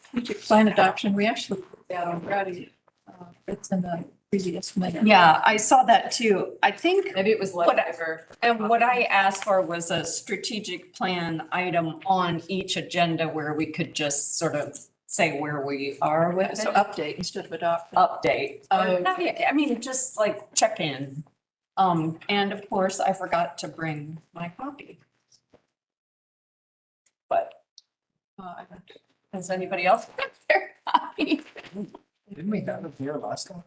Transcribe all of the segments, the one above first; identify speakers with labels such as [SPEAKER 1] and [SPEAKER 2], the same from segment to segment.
[SPEAKER 1] strategic plan adoption, we actually put that already. It's in the previous minute.
[SPEAKER 2] Yeah, I saw that too. I think,
[SPEAKER 3] Maybe it was leftover.
[SPEAKER 2] and what I asked for was a strategic plan item on each agenda where we could just sort of say where we are with
[SPEAKER 1] So
[SPEAKER 2] it.
[SPEAKER 1] update instead of adopt.
[SPEAKER 2] Update.
[SPEAKER 1] Oh.
[SPEAKER 2] No, yeah, I mean, just like check in. And of course, I forgot to bring my copy. But has anybody else got their copy?
[SPEAKER 4] Didn't we have it here last time?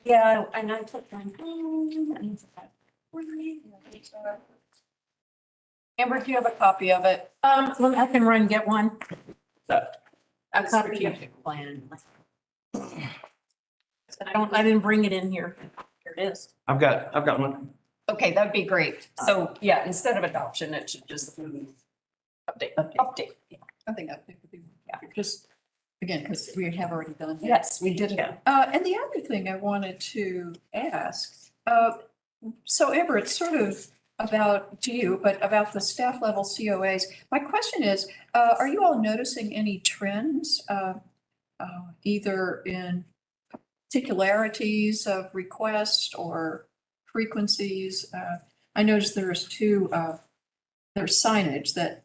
[SPEAKER 2] Yeah, and I took mine home and I forgot. Amber, do you have a copy of it?
[SPEAKER 3] Well, I can run and get one.
[SPEAKER 2] A
[SPEAKER 3] copy.
[SPEAKER 2] strategic plan.
[SPEAKER 3] I didn't bring it in here. Here it is.
[SPEAKER 4] I've got one.
[SPEAKER 2] Okay, that'd be great. So, yeah, instead of adoption, it should just be update.
[SPEAKER 1] I think that would be, just, again, because we have already done that.
[SPEAKER 2] Yes, we did it.
[SPEAKER 1] And the other thing I wanted to ask, so Amber, it's sort of about to you, but about the staff level COAs. My question is, are you all noticing any trends, either in particularities of request or frequencies? I noticed there's there's signage that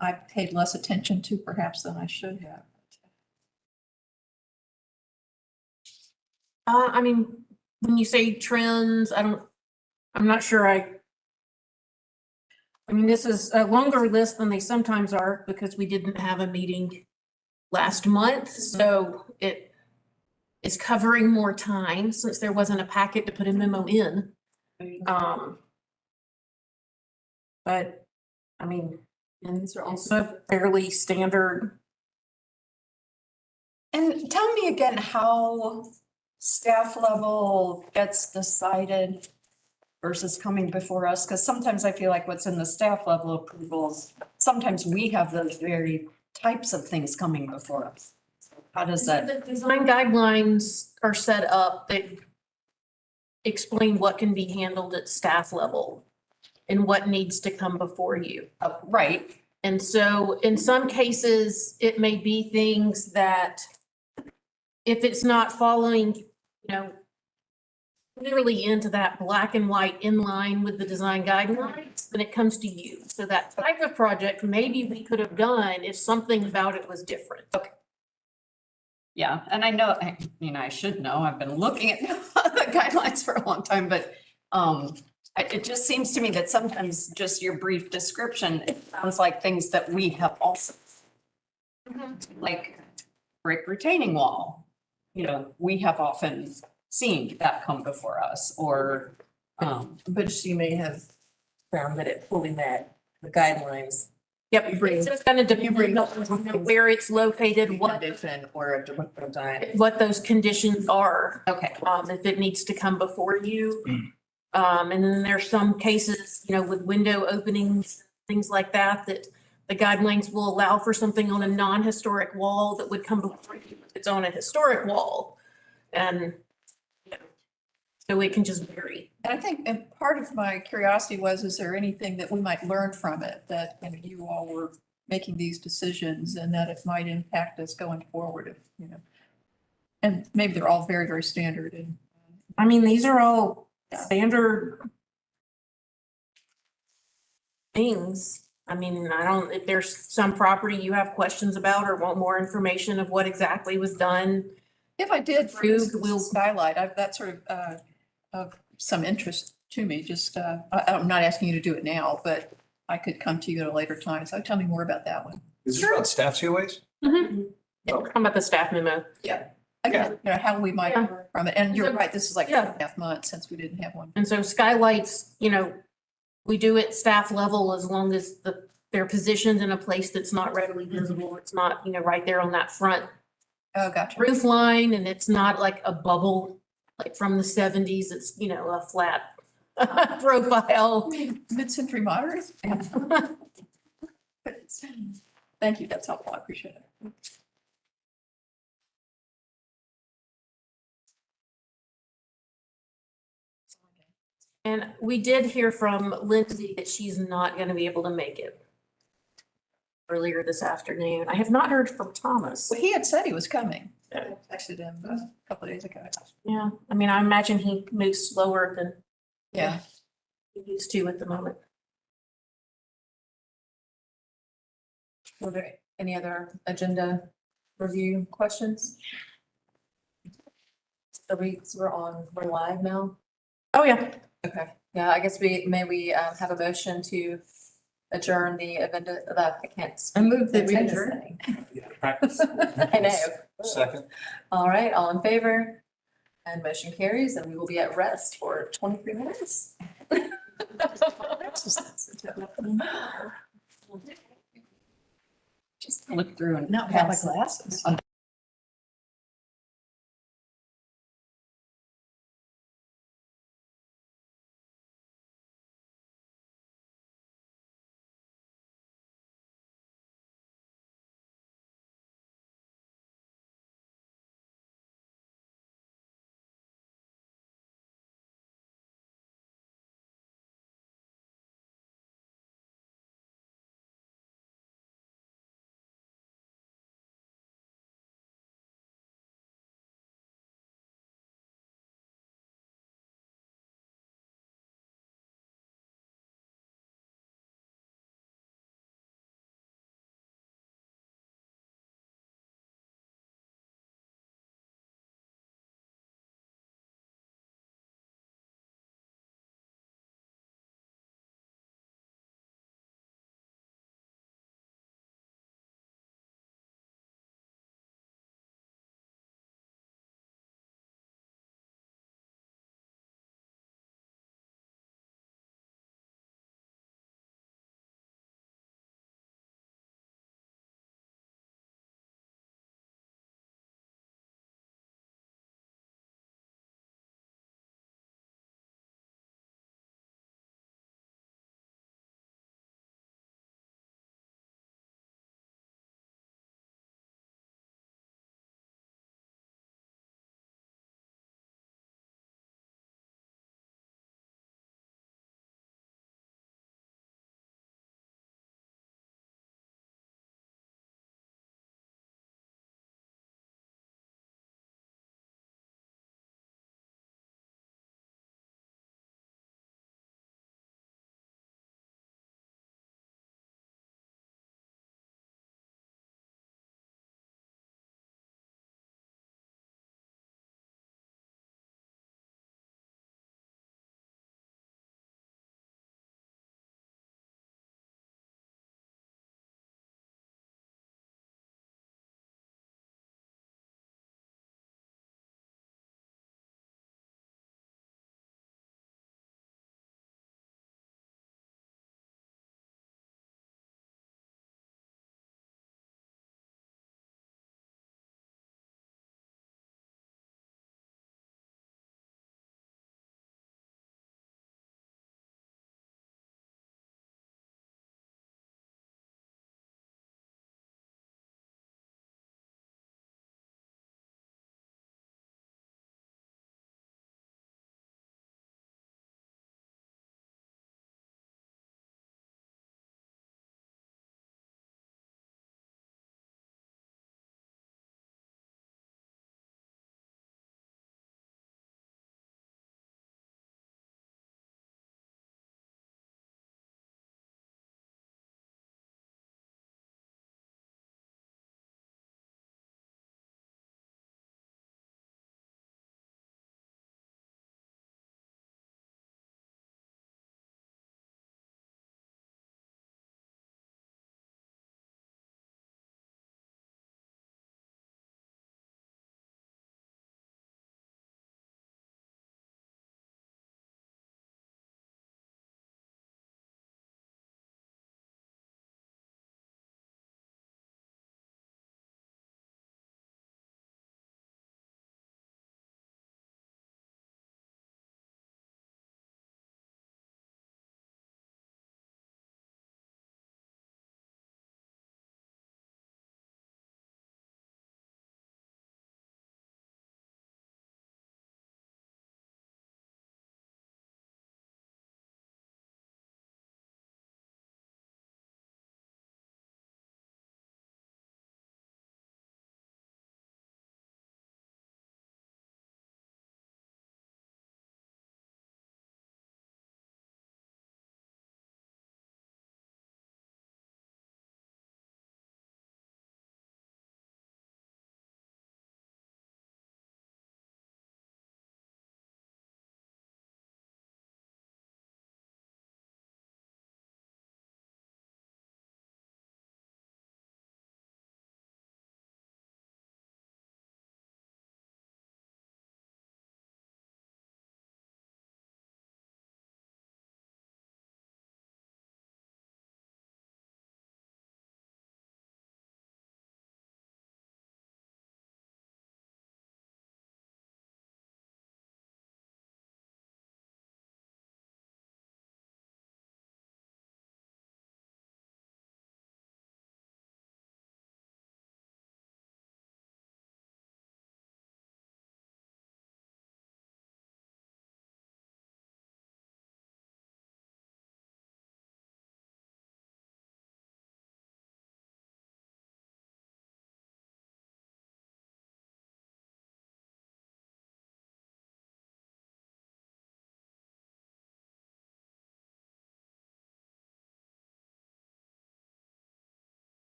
[SPEAKER 1] I paid less attention to perhaps than I should have.
[SPEAKER 3] I mean, when you say trends, I'm not sure I mean, this is a longer list than they sometimes are because we didn't have a meeting last month. So it is covering more time since there wasn't a packet to put a memo in. But I mean, and these are also fairly standard.
[SPEAKER 2] And tell me again how staff level gets decided versus coming before us, because sometimes I feel like what's in the staff level approvals, sometimes we have those very types of things coming before us. How does that?
[SPEAKER 3] The design guidelines are set up that explain what can be handled at staff level and what needs to come before you.
[SPEAKER 2] Right.
[SPEAKER 3] And so in some cases, it may be things that if it's not following, literally into that black and white in line with the design guidelines, then it comes to you. So that type of project, maybe we could have done if something about it was different.
[SPEAKER 2] Okay. Yeah, and I know, I should know, I've been looking at the guidelines for a long time, but it just seems to me that sometimes just your brief description, it sounds like things that we have also. Like brick retaining wall, we have often seen that come before us, or,
[SPEAKER 5] But she may have found that it fully met the guidelines.
[SPEAKER 3] Yep, it's just kind of depending on where it's located,
[SPEAKER 5] Condition or a design.
[SPEAKER 3] what those conditions are.
[SPEAKER 2] okay,
[SPEAKER 3] If it needs to come before you. And then there's some cases, with window openings, things like that, that the guidelines will allow for something on a non-historic wall that would come before you if it's on a historic wall. And so it can just vary.
[SPEAKER 1] And I think, and part of my curiosity was, is there anything that we might learn from it that you all were making these decisions and that it might impact us going forward, and maybe they're all very, very standard and.
[SPEAKER 3] I mean, these are all standard things. I mean, if there's some property you have questions about or want more information of what exactly was done.
[SPEAKER 1] If I did,
[SPEAKER 3] Approved,
[SPEAKER 1] we'll skylight, that's sort of some interest to me, just, I'm not asking you to do it now, but I could come to you at a later time, so tell me more about that one.
[SPEAKER 4] Is this about staff COAs?
[SPEAKER 3] How about the staff memo?
[SPEAKER 1] Again, how we might
[SPEAKER 3] Yeah.
[SPEAKER 1] learn from it, and you're right, this is like
[SPEAKER 3] Yeah.
[SPEAKER 1] 2.5 months since we didn't have one.
[SPEAKER 3] And so skylights, we do it staff level as long as they're positioned in a place that's not readily visible. It's not, right there on that front
[SPEAKER 1] Oh, gotcha.
[SPEAKER 3] roof line, and it's not like a bubble, like from the 70s. It's, a flat profile.
[SPEAKER 1] Mid-century modern? Thank you, that's helpful, I appreciate it.
[SPEAKER 3] And we did hear from Lindsay that she's not going to be able to make it. earlier this afternoon. I have not heard from Thomas.
[SPEAKER 1] Well, he had said he was coming. I texted him a couple of days ago.
[SPEAKER 3] Yeah, I mean, I imagine he moves slower than
[SPEAKER 1] Yeah.
[SPEAKER 3] he used to at the moment.
[SPEAKER 5] Were there any other agenda review questions? We're live now?
[SPEAKER 3] Oh, yeah.
[SPEAKER 5] Okay, yeah, I guess we have a motion to adjourn the agenda, I can't.
[SPEAKER 1] I move that we
[SPEAKER 5] attendance
[SPEAKER 1] adjourn.
[SPEAKER 5] thing. I know.
[SPEAKER 4] Second.
[SPEAKER 5] All right, all in favor? And motion carries, and we will be at rest for 23 minutes.
[SPEAKER 2] Just look through and.
[SPEAKER 1] Not have my glasses.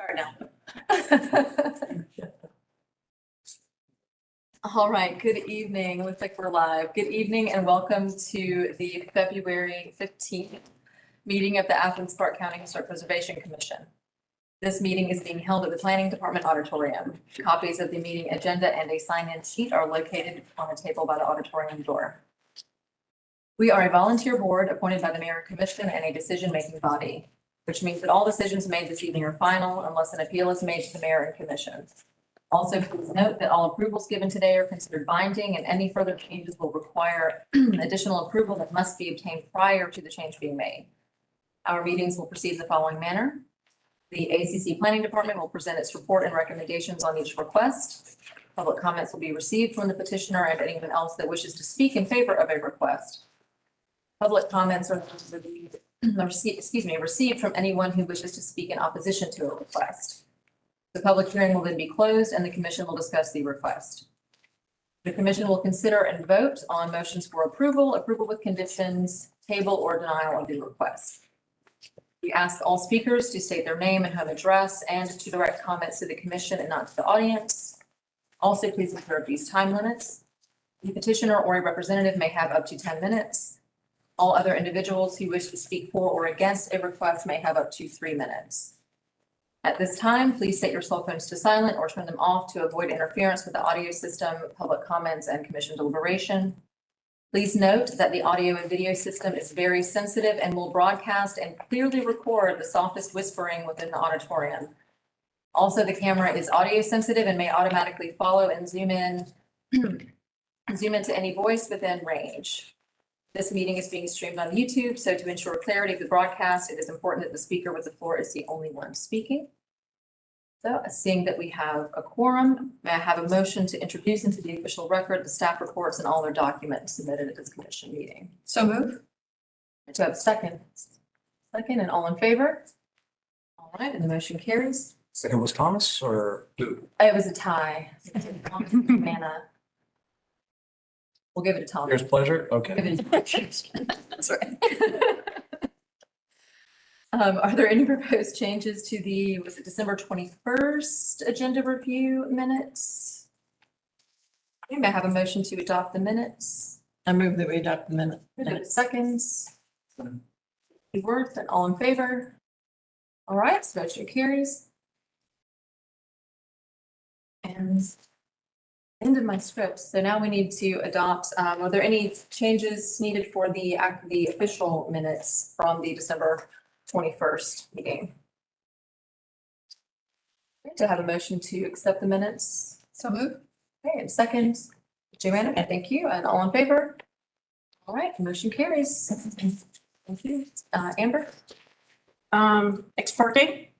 [SPEAKER 5] Start now. All right, good evening. Looks like we're live. Good evening and welcome to the February 15th meeting of the Athens-Clarke County Historic Preservation Commission. This meeting is being held at the Planning Department Auditorium. Copies of the meeting agenda and a sign-in sheet are located on a table by the auditorium door. We are a volunteer board appointed by the Mayor and Commission and a decision-making body, which means that all decisions made this evening are final unless an appeal is made to the Mayor and Commission. Also, please note that all approvals given today are considered binding and any further changes will require additional approval that must be obtained prior to the change being made. Our meetings will proceed in the following manner. The ACC Planning Department will present its report and recommendations on each request. Public comments will be received from the petitioner and anyone else that wishes to speak in favor of a request. Public comments are received from anyone who wishes to speak in opposition to a request. The public hearing will then be closed and the commission will discuss the request. The commission will consider and vote on motions for approval, approval with conditions, table or denial of the request. We ask all speakers to state their name and home address and to direct comments to the commission and not to the audience. Also, please observe these time limits. The petitioner or a representative may have up to 10 minutes. All other individuals who wish to speak for or against a request may have up to 3 minutes. At this time, please set your cell phones to silent or turn them off to avoid interference with the audio system, public comments, and commission deliberation. Please note that the audio and video system is very sensitive and will broadcast and clearly record the softest whispering within the auditorium. Also, the camera is audio sensitive and may automatically follow and zoom into any voice within range. This meeting is being streamed on YouTube, so to ensure clarity of the broadcast, it is important that the speaker with the floor is the only one speaking. So, seeing that we have a quorum, may I have a motion to introduce into the official record the staff reports and all their documents submitted at this commission meeting?
[SPEAKER 1] So move.
[SPEAKER 5] To have a second? Second, and all in favor? All right, and the motion carries.
[SPEAKER 4] Second was Thomas or who?
[SPEAKER 5] It was a tie. Manna. We'll give it to Tom.
[SPEAKER 4] Here's pleasure.
[SPEAKER 5] Give
[SPEAKER 4] Okay.
[SPEAKER 5] it to- That's right. Are there any proposed changes to the, was it December 21st agenda review minutes? May I have a motion to adopt the minutes?
[SPEAKER 2] I move that we adopt the minute.
[SPEAKER 5] Seconds. Worth and all in favor? All right, so motion carries. And end of my script. So now we need to adopt, are there any changes needed for the official minutes from the December 21st meeting? To have a motion to accept the minutes.
[SPEAKER 1] So move.
[SPEAKER 5] Okay, and second, Joanna, thank you. And all in favor? All right, motion carries. Thank you. Amber?
[SPEAKER 3] Ex parte?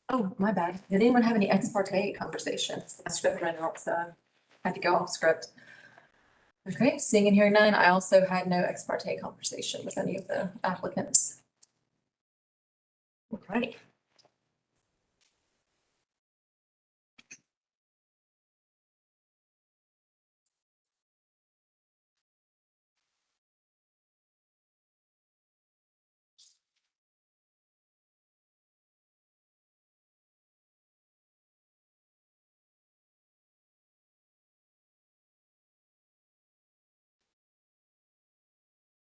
[SPEAKER 5] Oh, my bad. Did anyone have any ex parte conversations? My script ran out, so I had to go off script. Okay, seeing and hearing none, I also had no ex parte conversation with any of the applicants. All right.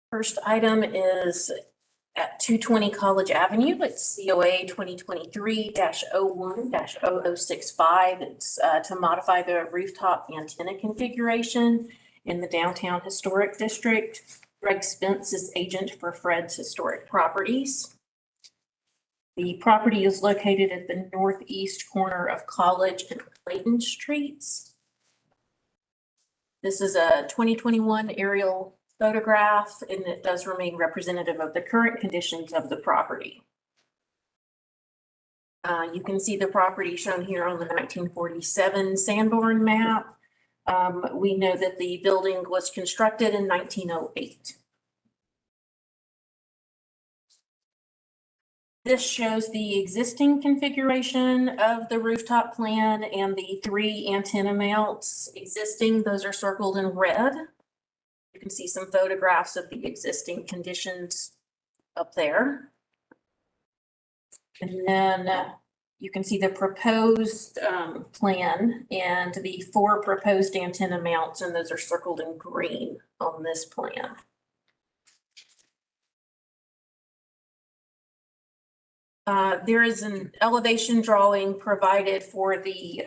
[SPEAKER 3] First item is at 220 College Avenue. It's COA 2023-01-0065. It's to modify the rooftop antenna configuration in the downtown historic district. Greg Spence is agent for Fred's Historic Properties. The property is located at the northeast corner of College and Clayton Streets. This is a 2021 aerial photograph, and it does remain representative of the current conditions of the property. You can see the property shown here on the 1947 Sanborn map. We know that the building was constructed in 1908. This shows the existing configuration of the rooftop plan and the 3 antenna mounts existing. Those are circled in red. You can see some photographs of the existing conditions up there. And then you can see the proposed plan and the 4 proposed antenna mounts, and those are circled in green on this plan. There is an elevation drawing provided for the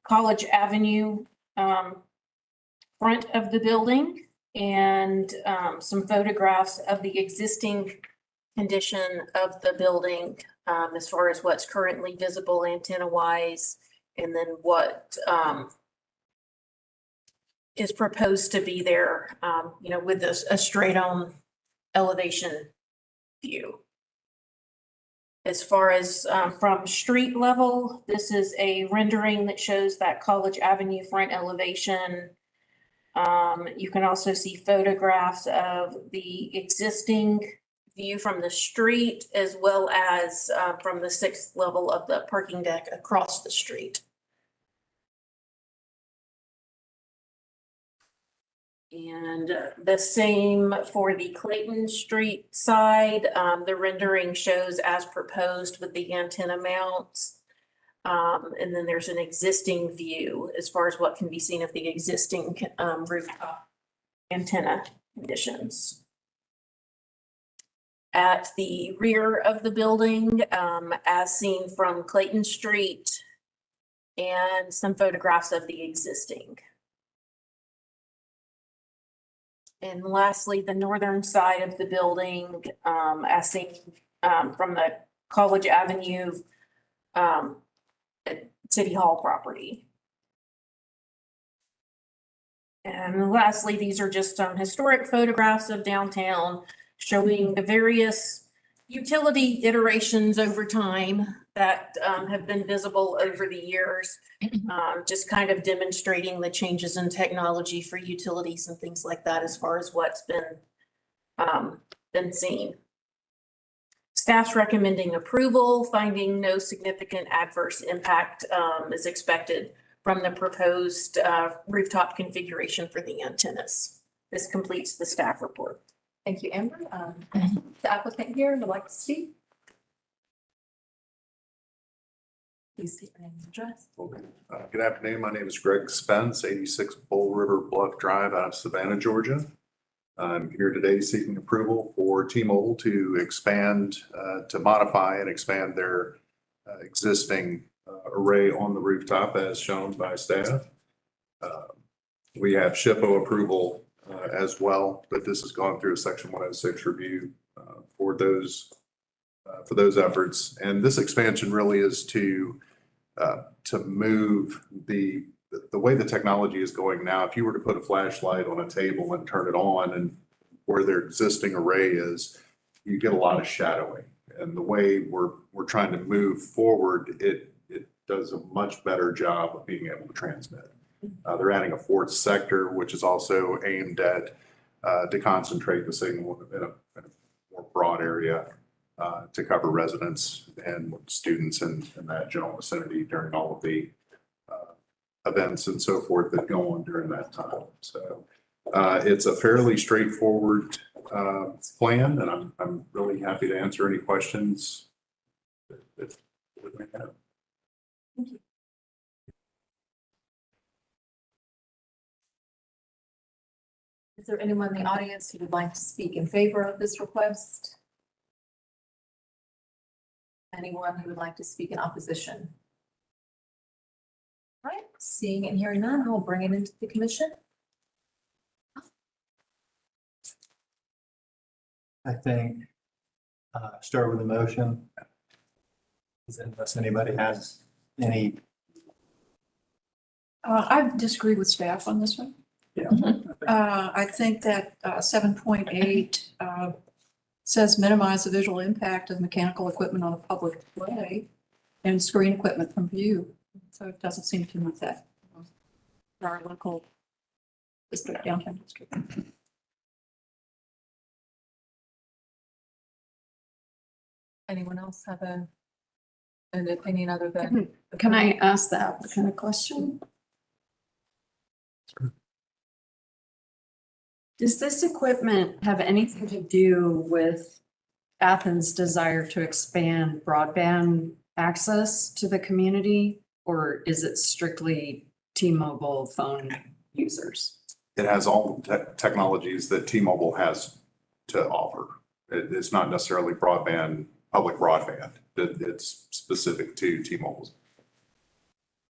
[SPEAKER 3] College Avenue front of the building, and some photographs of the existing condition of the building as far as what's currently visible antenna-wise, and then what is proposed to be there, with a straight-on elevation view. As far as from street level, this is a rendering that shows that College Avenue front elevation. You can also see photographs of the existing view from the street, as well as from the 6th level of the parking deck across the street. And the same for the Clayton Street side. The rendering shows as proposed with the antenna mounts. And then there's an existing view as far as what can be seen of the existing rooftop antenna conditions. At the rear of the building, as seen from Clayton Street, and some photographs of the existing. And lastly, the northern side of the building, as seen from the College Avenue City Hall property. And lastly, these are just some historic photographs of downtown showing the various utility iterations over time that have been visible over the years. Just kind of demonstrating the changes in technology for utilities and things like that as far as what's been seen. Staff's recommending approval, finding no significant adverse impact is expected from the proposed rooftop configuration for the antennas. This completes the staff report.
[SPEAKER 5] Thank you, Amber. The applicant here would like to speak. Please state your name and address.
[SPEAKER 6] Okay. Good afternoon. My name is Greg Spence, 86 Bull River Bluff Drive out of Savannah, Georgia. I'm here today seeking approval for T-Mobile to expand, to modify and expand their existing array on the rooftop as shown by staff. We have SHPO approval as well, but this has gone through a Section 106 review for those efforts. And this expansion really is to move the way the technology is going now. If you were to put a flashlight on a table and turn it on, and where their existing array is, you get a lot of shadowing. And the way we're trying to move forward, it does a much better job of being able to transmit. They're adding a 4th sector, which is also aimed at to concentrate the signal in a more broad area to cover residents and students in that general vicinity during all of the events and so forth that go on during that time. So it's a fairly straightforward plan, and I'm really happy to answer any questions that we may have.
[SPEAKER 5] Thank you. Is there anyone in the audience who would like to speak in favor of this request? Anyone who would like to speak in opposition? All right, seeing and hearing none, I'll bring it into the commission.
[SPEAKER 4] I think, start with a motion. Unless anybody has any.
[SPEAKER 1] I disagree with staff on this one.
[SPEAKER 4] Yeah.
[SPEAKER 1] I think that 7.8 says minimize the visual impact of mechanical equipment on a public way and screen equipment from view. So it doesn't seem to me that our local district, downtown district.
[SPEAKER 5] Anyone else have an opinion other than?
[SPEAKER 2] Can I ask the applicant a question? Does this equipment have anything to do with Athens' desire to expand broadband access to the community, or is it strictly T-Mobile phone users?
[SPEAKER 6] It has all the technologies that T-Mobile has to offer. It's not necessarily broadband, public broadband. It's specific to T-Mobile's.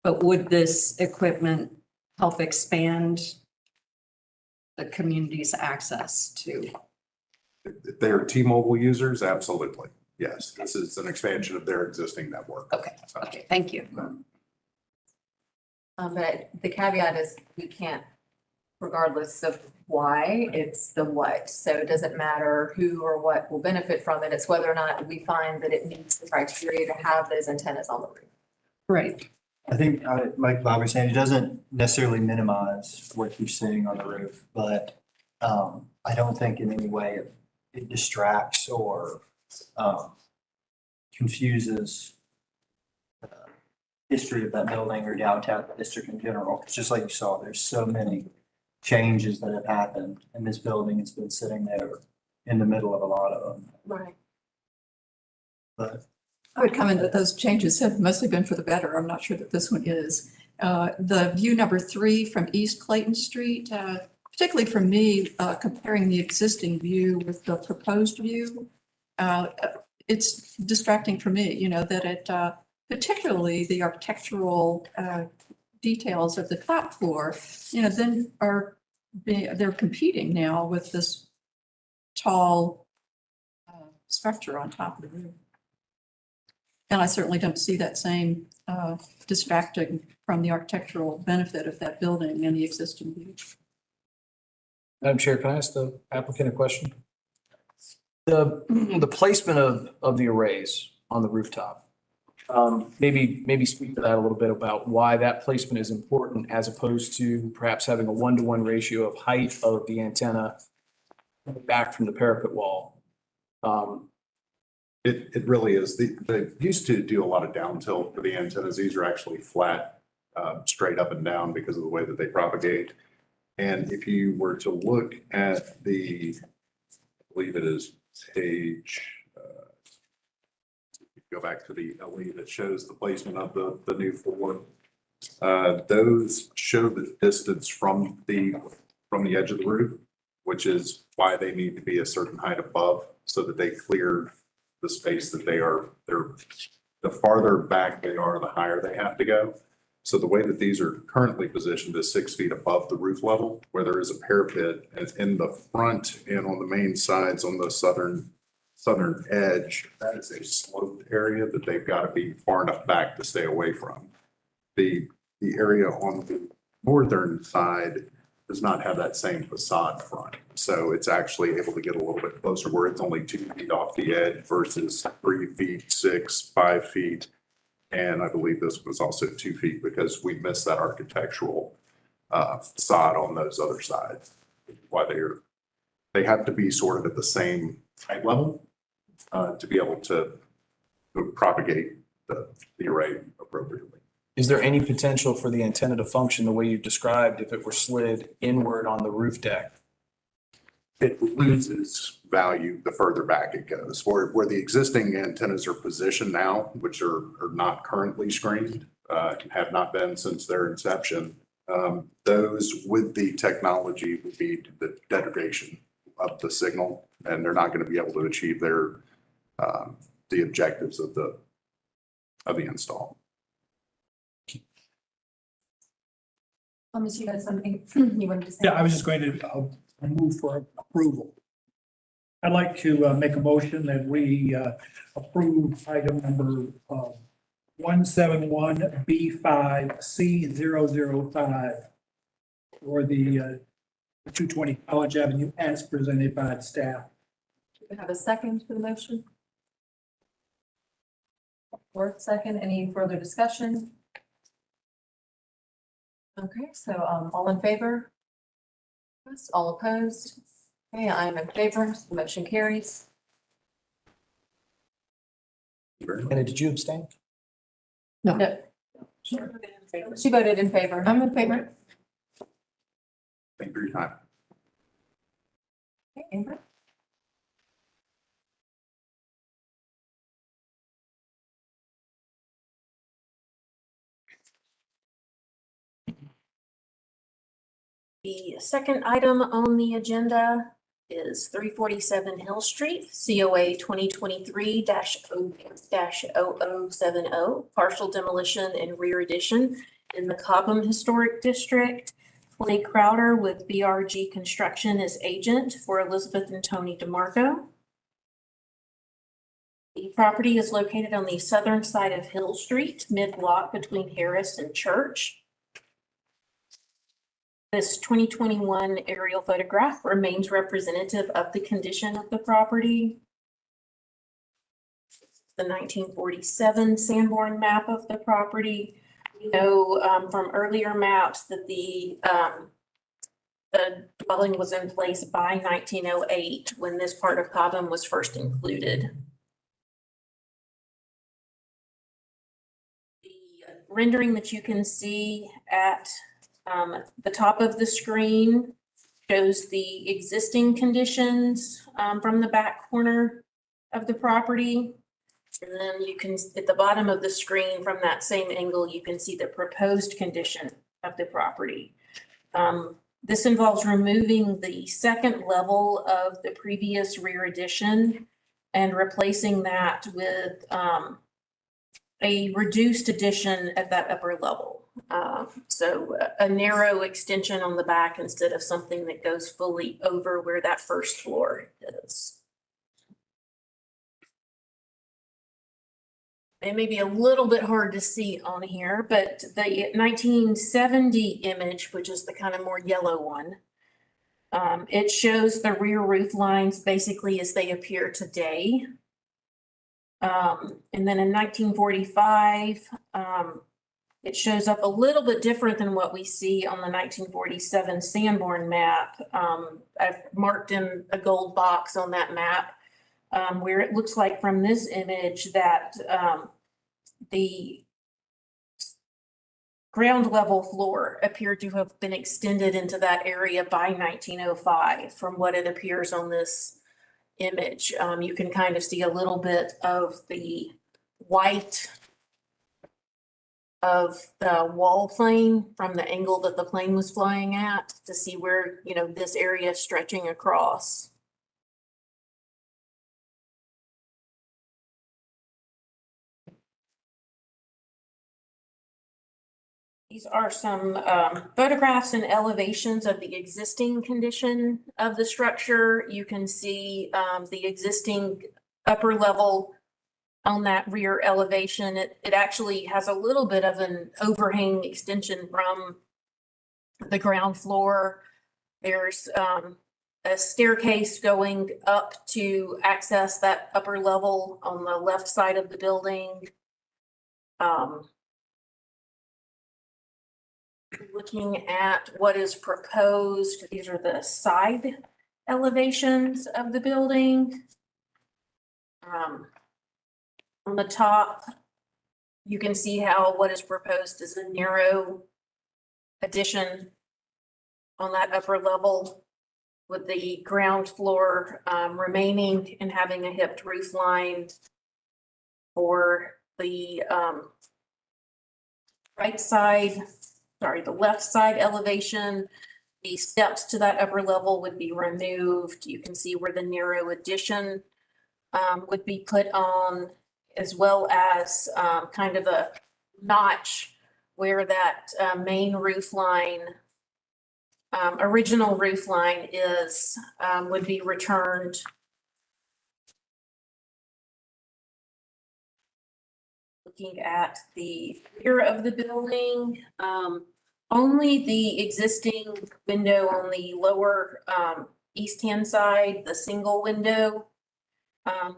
[SPEAKER 2] But would this equipment help expand the community's access to?
[SPEAKER 6] If they're T-Mobile users, absolutely. Yes, this is an expansion of their existing network.
[SPEAKER 2] Okay, thank you.
[SPEAKER 5] But the caveat is we can't, regardless of why, it's the what. So it doesn't matter who or what will benefit from it. It's whether or not we find that it meets the criteria to have those antennas on the roof.
[SPEAKER 2] Right.
[SPEAKER 4] I think, like Bob was saying, it doesn't necessarily minimize what you're seeing on the roof, but I don't think in any way it distracts or confuses the history of that building or downtown district in general. It's just like you saw, there's so many changes that have happened, and this building has been sitting there in the middle of a lot of them.
[SPEAKER 5] Right.
[SPEAKER 4] But
[SPEAKER 1] I would comment that those changes have mostly been for the better. I'm not sure that this one is. The view number 3 from East Clayton Street, particularly for me, comparing the existing view with the proposed view, it's distracting for me, that it, particularly the architectural details of the top floor, then they're competing now with this tall structure on top of the roof. And I certainly don't see that same distracting from the architectural benefit of that building and the existing view.
[SPEAKER 7] Madam Chair, can I ask the applicant a question? The placement of the arrays on the rooftop, maybe speak to that a little bit about why that placement is important as opposed to perhaps having a 1-to-1 ratio of height of the antenna back from the parapet wall.
[SPEAKER 6] It really is. They used to do a lot of down tilt for the antennas. These are actually flat, straight up and down because of the way that they propagate. And if you were to look at I believe it is page, go back to the LE that shows the placement of the new floor. Those show the distance from the edge of the roof, which is why they need to be a certain height above so that they clear the space that the farther back they are, the higher they have to go. So the way that these are currently positioned is 6 feet above the roof level, where there is a parapet, and in the front and on the main sides on the southern edge, that is a sloped area that they've got to be far enough back to stay away from. The area on the northern side does not have that same facade front. So it's actually able to get a little bit closer where it's only 2 feet off the edge versus 3 feet, 6, 5 feet. And I believe this was also 2 feet because we missed that architectural facade on those other sides. Why they have to be sort of at the same height level to be able to propagate the array appropriately.
[SPEAKER 7] Is there any potential for the antenna to function the way you described if it were slid inward on the roof deck?
[SPEAKER 6] It loses value the further back it goes. Where the existing antennas are positioned now, which are not currently screened, have not been since their inception, those with the technology would be the degradation of the signal, and they're not going to be able to achieve their the objectives of the install.
[SPEAKER 5] Thomas, you had something you wanted to say?
[SPEAKER 8] Yeah, I was just going to move for approval. I'd like to make a motion that we approve item number 171B5C005 for the 220 College Avenue as presented by the staff.
[SPEAKER 5] Do we have a second for the motion? Fourth second, any further discussion? Okay, so all in favor? Yes, all opposed? Okay, I am in favor. The motion carries.
[SPEAKER 7] Anna, did you abstain?
[SPEAKER 5] No. She voted in favor.
[SPEAKER 1] I'm in favor.
[SPEAKER 6] Thank you for your time.
[SPEAKER 5] Okay, Amber?
[SPEAKER 3] The second item on the agenda is 347 Hill Street, COA 2023-0070, partial demolition and rear addition in the Cobham Historic District. Clay Crowder with BRG Construction as agent for Elizabeth and Tony DeMarco. The property is located on the southern side of Hill Street, mid-block between Harris and Church. This 2021 aerial photograph remains representative of the condition of the property. The 1947 Sanborn map of the property. We know from earlier maps that the dwelling was in place by 1908 when this part of Cobham was first included. The rendering that you can see at the top of the screen shows the existing conditions from the back corner of the property. And then you can, at the bottom of the screen from that same angle, you can see the proposed condition of the property. This involves removing the second level of the previous rear addition and replacing that with a reduced addition at that upper level. So a narrow extension on the back instead of something that goes fully over where that first floor is. It may be a little bit hard to see on here, but the 1970 image, which is the kind of more yellow one, it shows the rear roof lines basically as they appear today. And then in 1945, it shows up a little bit different than what we see on the 1947 Sanborn map. I've marked in a gold box on that map where it looks like from this image that the ground level floor appeared to have been extended into that area by 1905 from what it appears on this image. You can kind of see a little bit of the white of the wall plane from the angle that the plane was flying at to see where, you know, this area is stretching across. These are some photographs and elevations of the existing condition of the structure. You can see the existing upper level on that rear elevation. It actually has a little bit of an overhang extension from the ground floor. There's a staircase going up to access that upper level on the left side of the building. Looking at what is proposed, these are the side elevations of the building. On the top, you can see how what is proposed is a narrow addition on that upper level with the ground floor remaining and having a hipped roof line. For the the left side elevation, the steps to that upper level would be removed. You can see where the narrow addition would be put on, as well as kind of a notch where that main roof line, original roof line is, would be returned. Looking at the rear of the building, only the existing window on the lower east-hand side, the single window,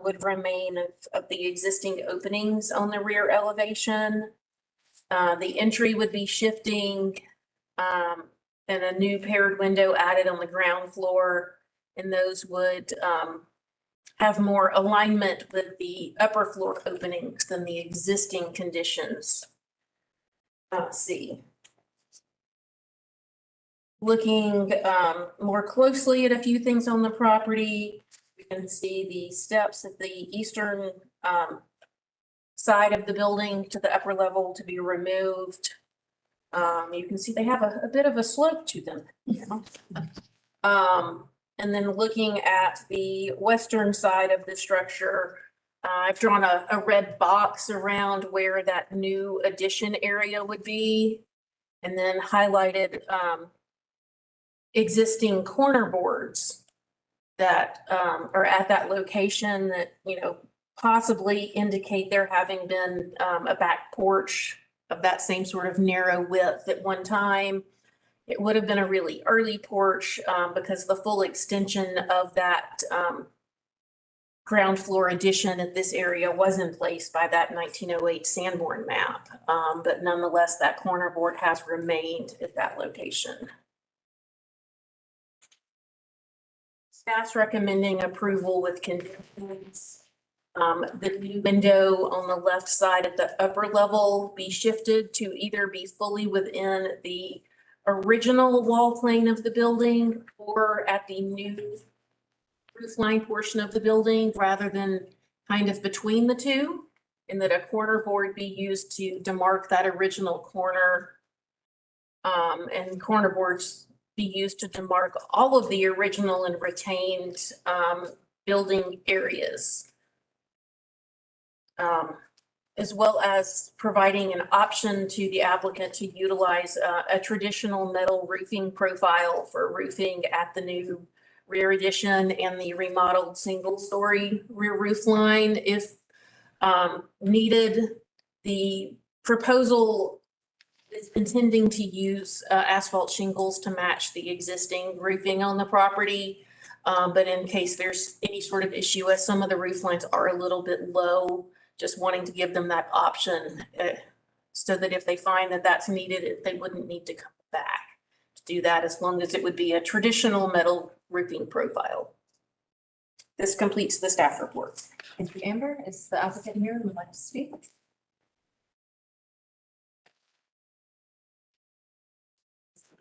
[SPEAKER 3] would remain of the existing openings on the rear elevation. The entry would be shifting and a new paired window added on the ground floor, and those would have more alignment with the upper floor openings than the existing conditions. Let's see. Looking more closely at a few things on the property, you can see the steps at the eastern side of the building to the upper level to be removed. You can see they have a bit of a slope to them, you know. And then looking at the western side of the structure, I've drawn a red box around where that new addition area would be. And then highlighted existing corner boards that are at that location that, you know, possibly indicate there having been a back porch of that same sort of narrow width at one time. It would have been a really early porch because the full extension of that ground floor addition at this area was in place by that 1908 Sanborn map. But nonetheless, that corner board has remained at that location. Staff's recommending approval with conditions. The new window on the left side at the upper level be shifted to either be fully within the original wall plane of the building or at the new roof line portion of the building rather than kind of between the two, and that a corner board be used to demarc that original corner. And corner boards be used to demarc all of the original and retained building areas. As well as providing an option to the applicant to utilize a traditional metal roofing profile for roofing at the new rear addition and the remodeled single-story rear roof line if needed. The proposal is intending to use asphalt shingles to match the existing roofing on the property. But in case there's any sort of issue, as some of the roof lines are a little bit low, just wanting to give them that option so that if they find that that's needed, they wouldn't need to come back to do that, as long as it would be a traditional metal roofing profile. This completes the staff report.
[SPEAKER 5] Thank you, Amber. Is the applicant here who would like to speak?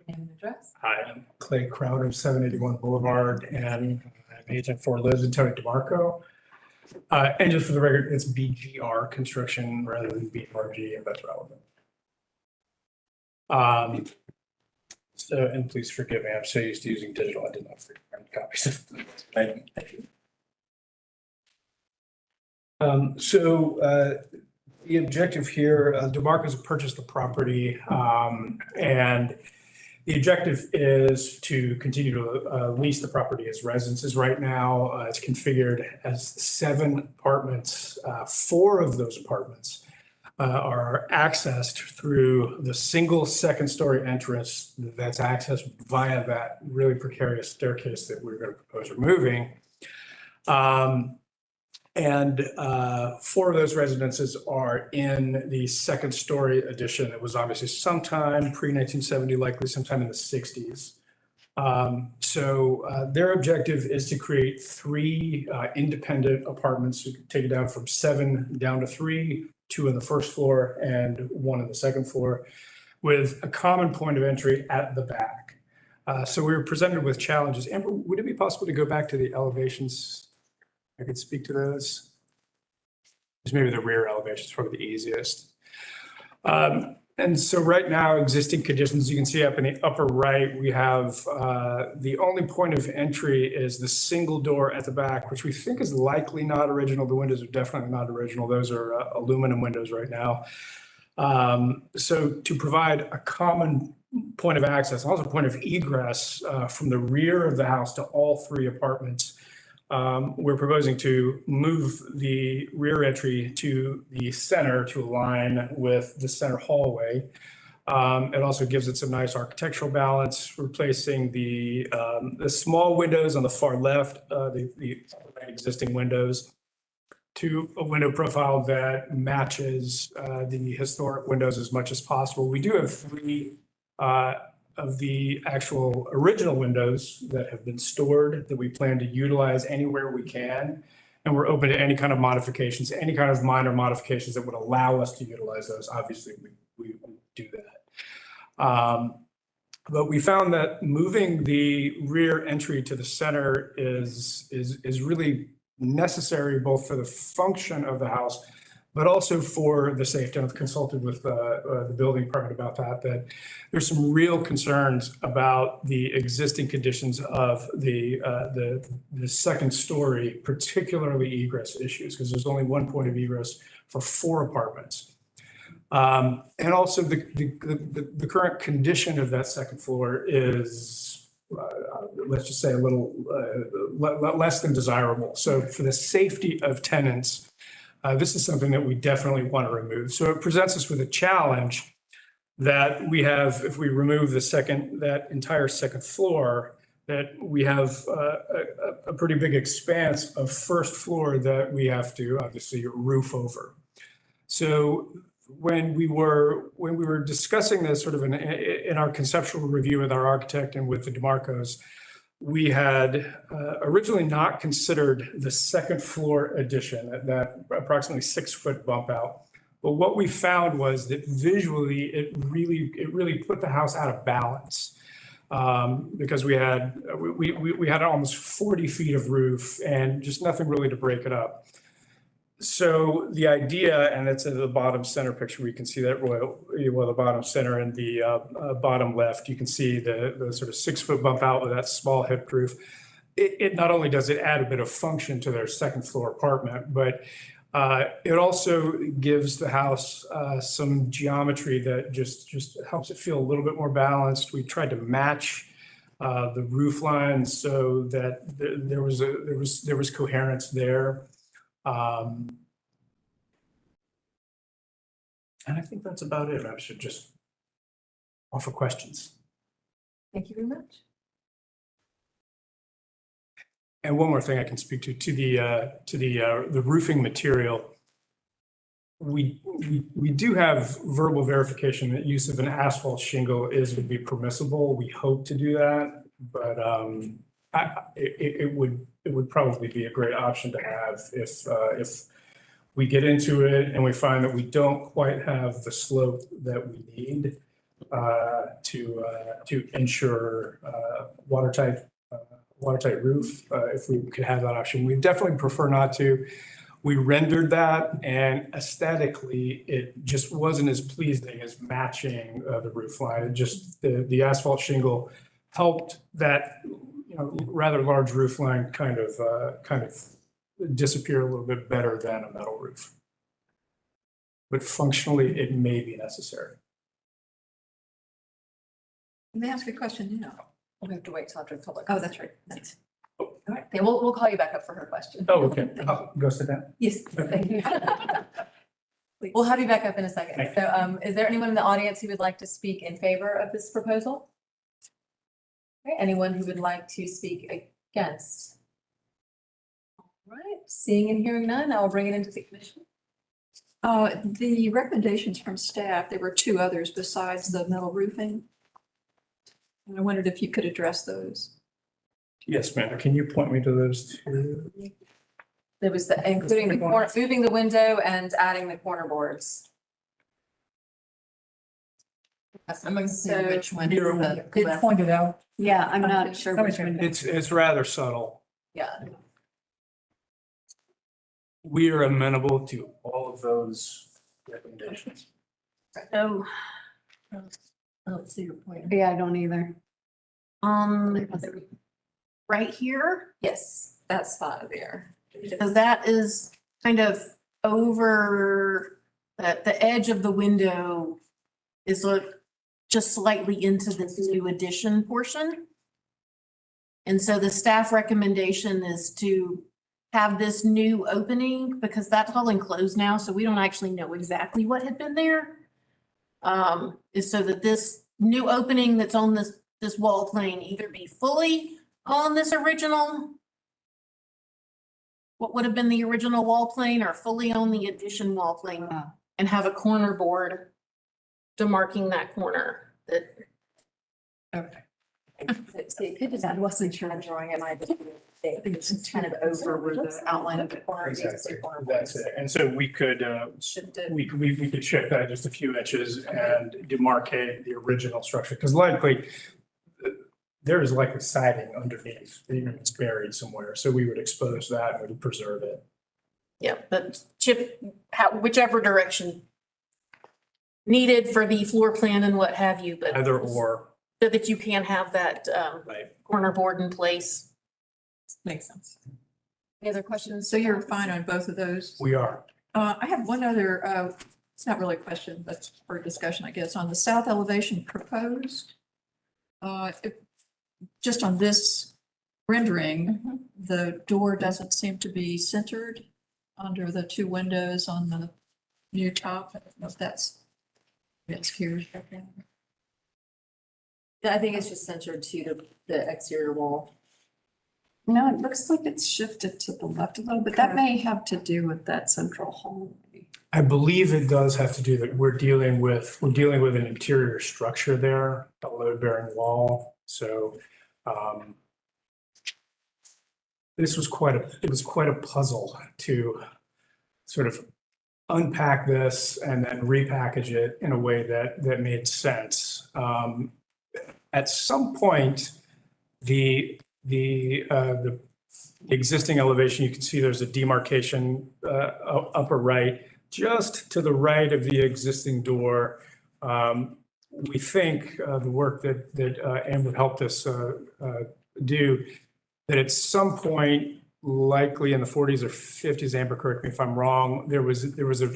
[SPEAKER 5] Name and address.
[SPEAKER 9] Hi, I'm Clay Crowder, 781 Boulevard, and I'm agent for Liz and Tony DeMarco. And just for the record, it's BGR Construction rather than BRG, if that's relevant. So, and please forgive me, I'm so used to using digital, I did not print copies of the item. The objective here, DeMarco's purchased the property, and the objective is to continue to lease the property as residences. Right now, it's configured as 7 apartments. 4 of those apartments are accessed through the single second-story entrance that's accessed via that really precarious staircase that we're going to propose removing. And 4 of those residences are in the second-story addition. It was obviously sometime pre-1970, likely sometime in the 60s. Their objective is to create 3 independent apartments, to take it down from 7 down to 3, 2 on the first floor and 1 on the second floor, with a common point of entry at the back. So we were presented with challenges. Amber, would it be possible to go back to the elevations? I could speak to those. Just maybe the rear elevation is probably the easiest. And so right now, existing conditions, you can see up in the upper right, we have the only point of entry is the single door at the back, which we think is likely not original. The windows are definitely not original. Those are aluminum windows right now. So to provide a common point of access, also point of egress from the rear of the house to all 3 apartments, we're proposing to move the rear entry to the center to align with the center hallway. It also gives it some nice architectural balance, replacing the small windows on the far left, the existing windows, to a window profile that matches the historic windows as much as possible. We do have 3 of the actual original windows that have been stored that we plan to utilize anywhere we can. And we're open to any kind of modifications, any kind of minor modifications that would allow us to utilize those. Obviously, we do that. But we found that moving the rear entry to the center is really necessary both for the function of the house, but also for the safety. I've consulted with the building department about that there's some real concerns about the existing conditions of the second story, particularly egress issues, because there's only one point of egress for 4 apartments. And also the current condition of that second floor is, let's just say a little less than desirable. So for the safety of tenants, this is something that we definitely want to remove. So it presents us with a challenge that we have, if we remove that entire second floor, that we have a pretty big expanse of first floor that we have to obviously roof over. So when we were discussing this sort of in our conceptual review with our architect and with the DeMarcos, we had originally not considered the second floor addition, that approximately 6-foot bump out. But what we found was that visually, it really put the house out of balance. Because we had almost 40 feet of roof and just nothing really to break it up. So the idea, and it's in the bottom center picture, we can see that the bottom center and the bottom left, you can see the sort of 6-foot bump out with that small hip roof. It not only does it add a bit of function to their second floor apartment, but it also gives the house some geometry that just helps it feel a little bit more balanced. We tried to match the roof line so that there was coherence there. And I think that's about it. I should just offer questions.
[SPEAKER 5] Thank you very much.
[SPEAKER 9] And one more thing I can speak to the roofing material. We do have verbal verification that use of an asphalt shingle would be permissible. We hope to do that, but it would probably be a great option to have if we get into it and we find that we don't quite have the slope that we need to ensure watertight roof. If we could have that option, we definitely prefer not to. We rendered that, and aesthetically, it just wasn't as pleasing as matching the roof line. It just the asphalt shingle helped that rather large roof line kind of disappear a little bit better than a metal roof. But functionally, it may be necessary.
[SPEAKER 1] Let me ask a question now.
[SPEAKER 5] We'll have to wait till after the public.
[SPEAKER 1] Oh, that's right. Thanks.
[SPEAKER 5] All right, then we'll call you back up for her question.
[SPEAKER 9] Oh, okay. Go sit down.
[SPEAKER 5] Yes, thank you. We'll have you back up in a second.
[SPEAKER 9] Thank
[SPEAKER 5] So is there anyone in the audience who would like to speak in favor of this proposal? Okay, anyone who would like to speak against? All right, seeing and hearing none, I will bring it into the commission.
[SPEAKER 1] The recommendations from staff, there were 2 others besides the metal roofing. And I wondered if you could address those.
[SPEAKER 9] Yes, ma'am. Can you point me to those 2?
[SPEAKER 5] There was including the corner, moving the window and adding the corner boards.
[SPEAKER 2] I'm unclear which one.
[SPEAKER 8] It's pointed out.
[SPEAKER 2] Yeah, I'm not sure which one.
[SPEAKER 9] It's rather subtle.
[SPEAKER 5] Yeah.
[SPEAKER 9] We are amenable to all of those recommendations.
[SPEAKER 3] So,
[SPEAKER 1] I don't see your point.
[SPEAKER 2] Yeah, I don't either.
[SPEAKER 3] right here,
[SPEAKER 5] Yes, that spot there.
[SPEAKER 3] so that is kind of over the edge of the window is just slightly into this new addition portion. And so the staff recommendation is to have this new opening because that's all enclosed now, so we don't actually know exactly what had been there. Is so that this new opening that's on this wall plane either be fully on this original, what would have been the original wall plane, or fully on the addition wall plane, and have a corner board demarking that corner. That
[SPEAKER 1] See, I wasn't sure I'm drawing it. I think it's just kind of over where the outline of the corner is.
[SPEAKER 9] Exactly. That's it. And so we could, we could shift that just a few inches and demarcate the original structure, because likely there is likely siding underneath, even if it's buried somewhere. So we would expose that and would preserve it.
[SPEAKER 3] Yeah, but chip, whichever direction needed for the floor plan and what have you, but
[SPEAKER 9] Either or,
[SPEAKER 3] so that you can have that
[SPEAKER 9] right?
[SPEAKER 3] corner board in place.
[SPEAKER 5] Makes sense. Any other questions?
[SPEAKER 1] So you're fine on both of those?
[SPEAKER 9] We are.
[SPEAKER 1] I have one other, it's not really a question, but for discussion, I guess, on the south elevation proposed. Just on this rendering, the door doesn't seem to be centered under the two windows on the new top. I don't know if that's, it's here.
[SPEAKER 5] I think it's just centered to the exterior wall.
[SPEAKER 2] No, it looks like it's shifted to the left a little bit. That may have to do with that central hallway.
[SPEAKER 9] I believe it does have to do that. We're dealing with an interior structure there, a load bearing wall. So it was quite a puzzle to sort of unpack this and then repackage it in a way that made sense. At some point, the existing elevation, you can see there's a demarcation upper right, just to the right of the existing door. We think the work that Amber helped us do, that at some point, likely in the 40s or 50s, Amber, correct me if I'm wrong, there was a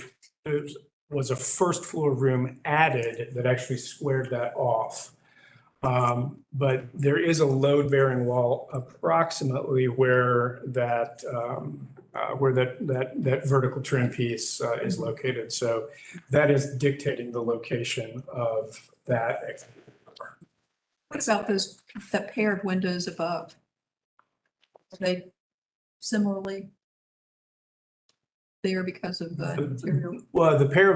[SPEAKER 9] first floor room added that actually squared that off. But there is a load bearing wall approximately where that vertical trim piece is located. So that is dictating the location of that.
[SPEAKER 1] What about the paired windows above? Are they similarly there because of the interior?
[SPEAKER 9] Well, the pair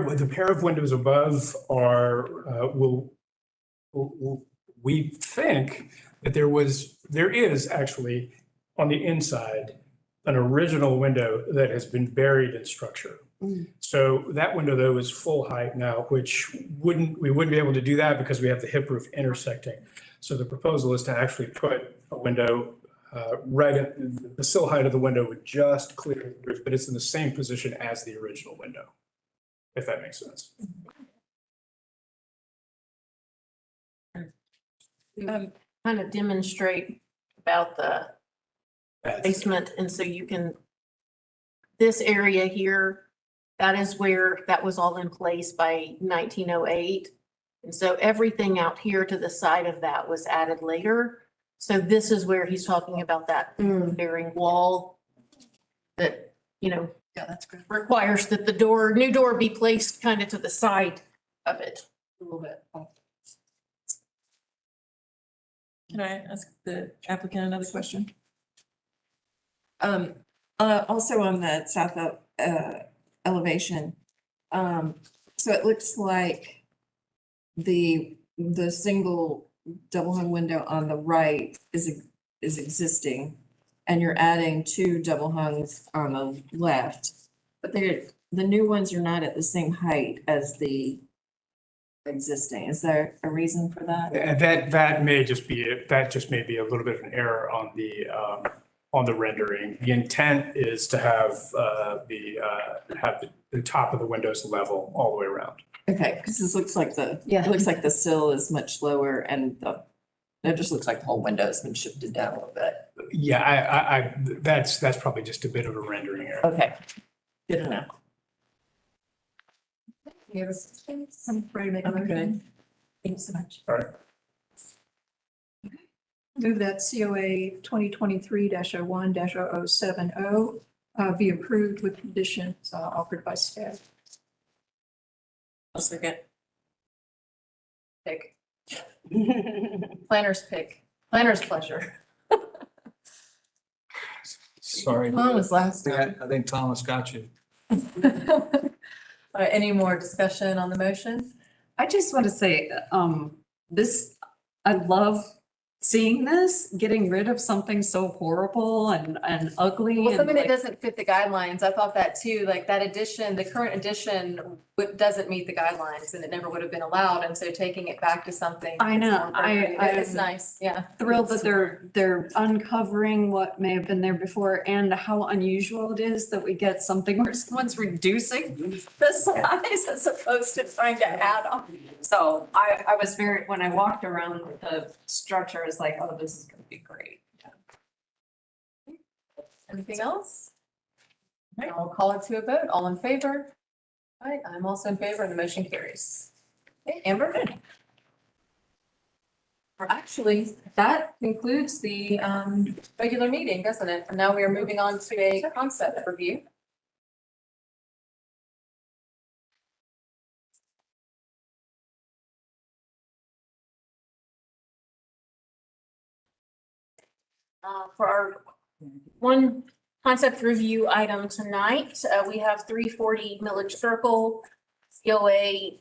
[SPEAKER 9] of windows above are we think that there is actually on the inside an original window that has been buried in structure. So that window though is full height now, which we wouldn't be able to do that because we have the hip roof intersecting. So the proposal is to actually put a window right at the sill height of the window would just clear the roof, but it's in the same position as the original window, if that makes sense.
[SPEAKER 3] Kind of demonstrate about the basement, and so you can, this area here, that is where that was all in place by 1908. And so everything out here to the side of that was added later. So this is where he's talking about that bearing wall that,
[SPEAKER 1] Yeah, that's good.
[SPEAKER 3] requires that the new door be placed kind of to the side of it a little bit.
[SPEAKER 10] Can I ask the applicant another question? Also on the south elevation, so it looks like the single double hung window on the right is existing, and you're adding two double hungs on the left, but the new ones are not at the same height as the existing. Is there a reason for that?
[SPEAKER 9] That just may be a little bit of an error on the rendering. The intent is to have the top of the windows level all the way around.
[SPEAKER 10] Okay, because this looks like it looks like the sill is much lower, and it just looks like the whole window has been shifted down a little bit.
[SPEAKER 9] Yeah, that's probably just a bit of a rendering error.
[SPEAKER 10] Okay, good to know.
[SPEAKER 1] I'm ready to make a motion.
[SPEAKER 5] Thank you so much.
[SPEAKER 9] All right.
[SPEAKER 1] Move that COA 2023-01-0070 be approved with conditions offered by staff.
[SPEAKER 10] I'll second.
[SPEAKER 5] Pick. Planner's pick. Planner's pleasure.
[SPEAKER 7] Sorry.
[SPEAKER 5] Mine was last time.
[SPEAKER 7] I think Thomas got you.
[SPEAKER 5] All right, any more discussion on the motion?
[SPEAKER 2] I just want to say, I love seeing this, getting rid of something so horrible and ugly.
[SPEAKER 5] Well,
[SPEAKER 2] and
[SPEAKER 5] something that
[SPEAKER 2] like-
[SPEAKER 5] doesn't fit the guidelines. I thought that too, like that addition, the current addition doesn't meet the guidelines and it never would have been allowed. And so taking it back to something.
[SPEAKER 2] I
[SPEAKER 5] that's
[SPEAKER 2] know.
[SPEAKER 5] more appropriate, it's nice, yeah.
[SPEAKER 2] Thrilled that they're uncovering what may have been there before and how unusual it is that we get something where someone's reducing the size as opposed to trying to add on. So I was very, when I walked around the structure, I was like, oh, this is gonna be great.
[SPEAKER 5] Anything else? All right, I'll call it to a vote. All in favor? All right, I'm also in favor and the motion carries. Okay, Amber, good. Or actually, that concludes the regular meeting, doesn't it? And now we are moving on to a concept review.
[SPEAKER 3] For our one concept review item tonight, we have 340 Millage Circle, COA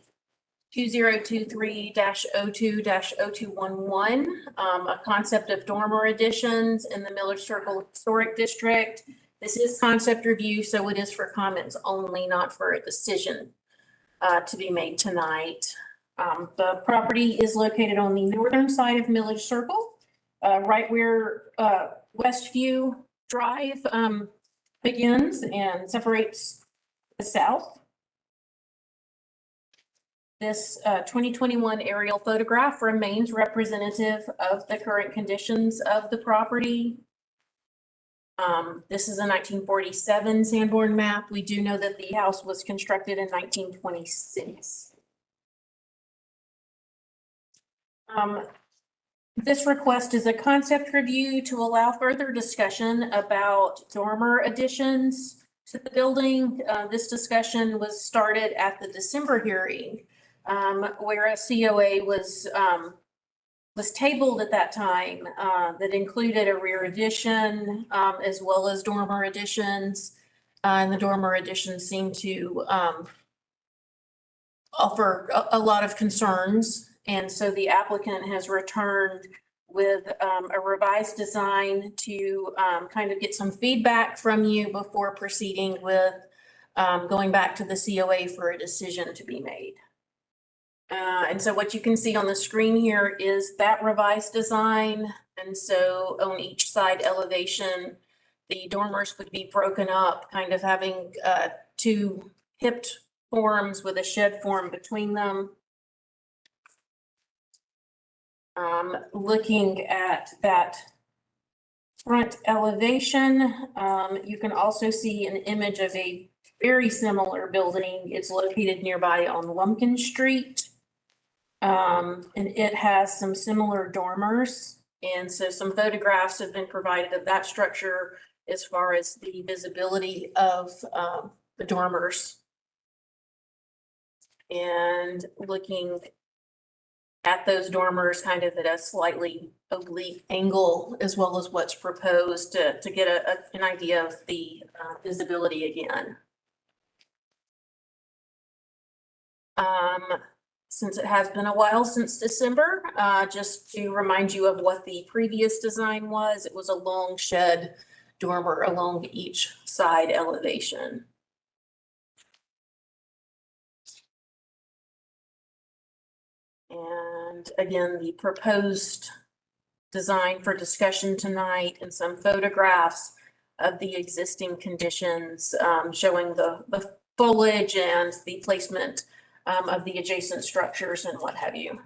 [SPEAKER 3] 2023-02-0211, a concept of dormer additions in the Millage Circle Historic District. This is concept review, so it is for comments only, not for a decision to be made tonight. The property is located on the northern side of Millage Circle, right where Westview Drive begins and separates the south. This 2021 aerial photograph remains representative of the current conditions of the property. This is a 1947 Sanborn map. We do know that the house was constructed in 1926. This request is a concept review to allow further discussion about dormer additions to the building. This discussion was started at the December hearing, where a COA was tabled at that time that included a rear addition as well as dormer additions. And the dormer additions seem to offer a lot of concerns. And so the applicant has returned with a revised design to kind of get some feedback from you before proceeding with going back to the COA for a decision to be made. And so what you can see on the screen here is that revised design. And so on each side elevation, the dormers would be broken up, kind of having two hipped forms with a shed form between them. Looking at that front elevation, you can also see an image of a very similar building. It's located nearby on Lumpkin Street. And it has some similar dormers. And so some photographs have been provided of that structure as far as the visibility of the dormers. And looking at those dormers kind of at a slightly oblique angle, as well as what's proposed to get an idea of the visibility again. Since it has been a while since December, just to remind you of what the previous design was, it was a long shed dormer along each side elevation. And again, the proposed design for discussion tonight and some photographs of the existing conditions showing the foliage and the placement of the adjacent structures and what have you.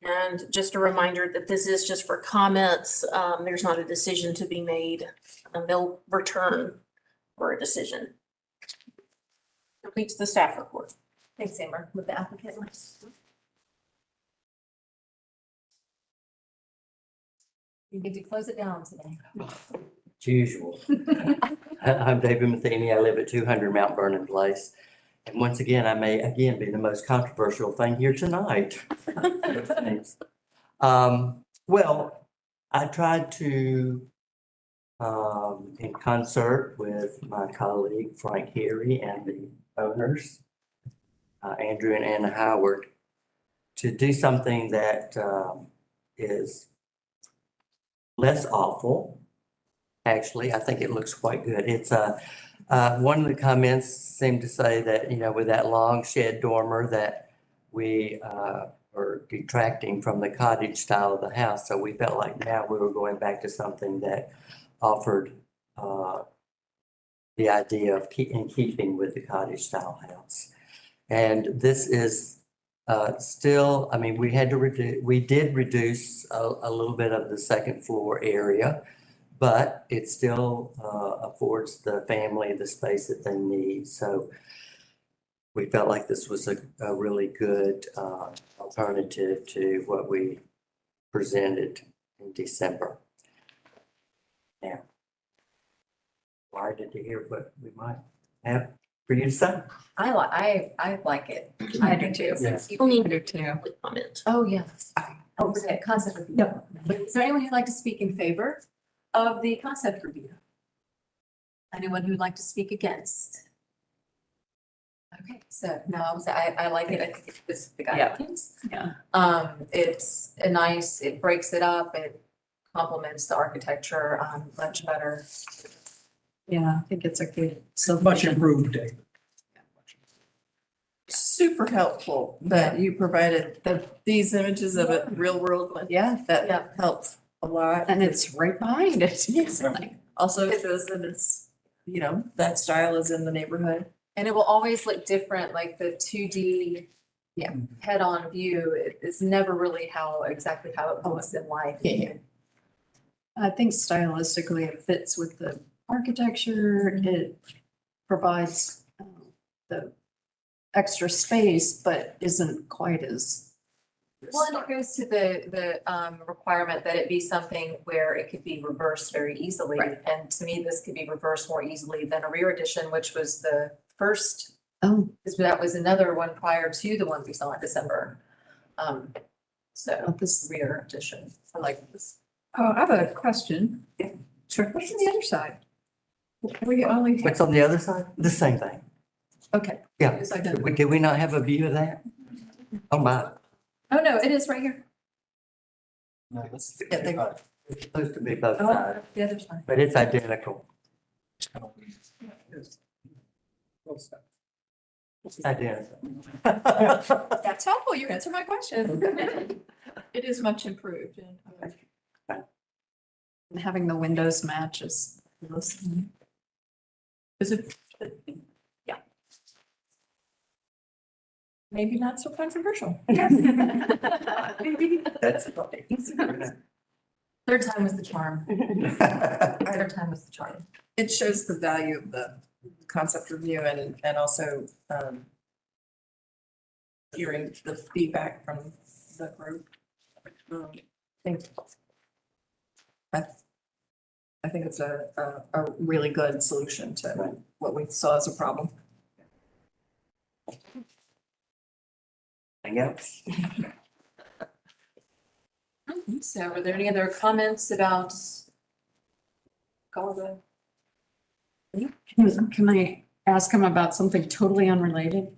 [SPEAKER 3] And just a reminder that this is just for comments. There's not a decision to be made, and they'll return for a decision. Completes the staff report.
[SPEAKER 5] Thanks, Amber, with the applicant list. You get to close it down today.
[SPEAKER 11] As usual. I'm David Matheny. I live at 200 Mount Vernon Place. And once again, I may again be the most controversial thing here tonight. Well, I tried to, in concert with my colleague Frank Heary and the owners, Andrew and Anna Howard, to do something that is less awful. Actually, I think it looks quite good. It's One of the comments seemed to say that, with that long shed dormer that we were detracting from the cottage style of the house. So we felt like now we were going back to something that offered the idea of in keeping with the cottage style house. And this is still, I mean, we did reduce a little bit of the second floor area, but it still affords the family the space that they need. So we felt like this was a really good alternative to what we presented in December. Now, Laura, did you hear what we might have for you to say?
[SPEAKER 5] I like it.
[SPEAKER 2] I do too.
[SPEAKER 11] Yeah.
[SPEAKER 3] People need
[SPEAKER 2] do too.
[SPEAKER 3] to comment.
[SPEAKER 5] Oh, yes. Oh, was it concept review? No. Is there anyone who'd like to speak in favor of the concept review? Anyone who'd like to speak against? Okay, so no, I like it. I think it's the
[SPEAKER 2] Yeah.
[SPEAKER 5] guidance.
[SPEAKER 2] Yeah.
[SPEAKER 5] It's a nice, it breaks it up. It complements the architecture much better.
[SPEAKER 2] Yeah, I think it's a good
[SPEAKER 8] Much
[SPEAKER 2] solution.
[SPEAKER 8] improved, Dave.
[SPEAKER 10] Super helpful that you provided these images of a real world one.
[SPEAKER 2] Yeah,
[SPEAKER 5] Yeah.
[SPEAKER 10] That helped a lot.
[SPEAKER 2] and it's right behind it.
[SPEAKER 10] Also shows that it's, that style is in the neighborhood.
[SPEAKER 5] And it will always look different, like the 2D
[SPEAKER 10] Yeah.
[SPEAKER 5] head-on view is never really exactly how it looks in life.
[SPEAKER 10] Yeah.
[SPEAKER 2] I think stylistically it fits with the architecture. It provides the extra space, but isn't quite as.
[SPEAKER 5] Well, and it goes to the requirement that it be something where it could be reversed very easily.
[SPEAKER 2] Right.
[SPEAKER 5] And to me, this could be reversed more easily than a rear addition, which was the first,
[SPEAKER 2] Oh,
[SPEAKER 5] because that was another one prior to the one we saw in December. So
[SPEAKER 2] this,
[SPEAKER 5] rear addition, I like this.
[SPEAKER 1] Oh, I have a question.
[SPEAKER 5] Sure.
[SPEAKER 1] What's on the other side? We only,
[SPEAKER 11] What's on the other side? The same thing.
[SPEAKER 1] okay.
[SPEAKER 11] Yeah.
[SPEAKER 1] It's identical.
[SPEAKER 11] Did we not have a view of that? Oh, my.
[SPEAKER 5] Oh, no, it is right here.
[SPEAKER 4] No, this
[SPEAKER 10] Yeah, they-
[SPEAKER 11] It's supposed to be both
[SPEAKER 5] Oh,
[SPEAKER 11] sides,
[SPEAKER 5] the other side.
[SPEAKER 11] but it's identical. It's identical.
[SPEAKER 1] That's helpful. You answered my question. It is much improved and.
[SPEAKER 2] and having the windows match is.
[SPEAKER 1] Is it? Yeah. Maybe not so controversial.
[SPEAKER 11] That's
[SPEAKER 5] Third time was the charm. Third time was the charm.
[SPEAKER 10] It shows the value of the concept review and also hearing the feedback from the group. I think it's a really good solution to what we saw as a problem.
[SPEAKER 11] Anything else?
[SPEAKER 5] So are there any other comments about? Galva?
[SPEAKER 2] Can I ask him about something totally unrelated?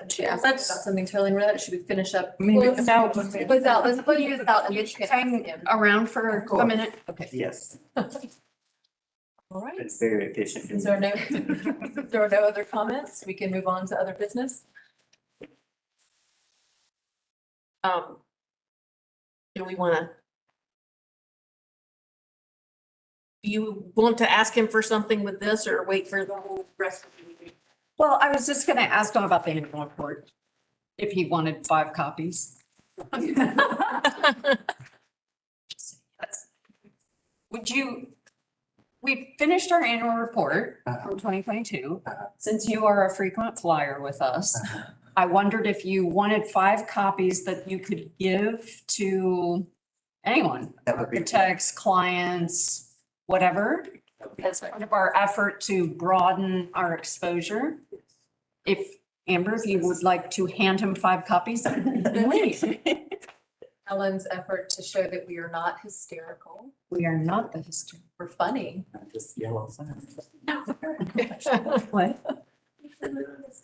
[SPEAKER 5] She asked about something totally related. Should we finish up?
[SPEAKER 2] Maybe
[SPEAKER 5] Let's
[SPEAKER 2] without-
[SPEAKER 5] close out, let's close this out and then you can ask
[SPEAKER 2] Hang
[SPEAKER 5] him.
[SPEAKER 2] around for a minute?
[SPEAKER 5] Okay.
[SPEAKER 11] Yes,
[SPEAKER 5] All right.
[SPEAKER 11] it's very efficient.
[SPEAKER 5] Is there no, if there are no other comments, we can move on to other business.
[SPEAKER 3] Do we want to? Do you want to ask him for something with this or wait for the whole rest of the meeting?
[SPEAKER 2] Well, I was just gonna ask him about the annual report. If he wanted 5 copies. Would you, we finished our annual report from 2022. Since you are a frequent flyer with us, I wondered if you wanted 5 copies that you could give to anyone,
[SPEAKER 11] That would be-
[SPEAKER 2] architects, clients, whatever, as part of our effort to broaden our exposure. If, Amber, if you would like to hand him 5 copies, please.
[SPEAKER 5] Helen's effort to show that we are not hysterical.
[SPEAKER 2] We are not the history.
[SPEAKER 5] We're funny.
[SPEAKER 11] Just yellow sign.
[SPEAKER 2] What?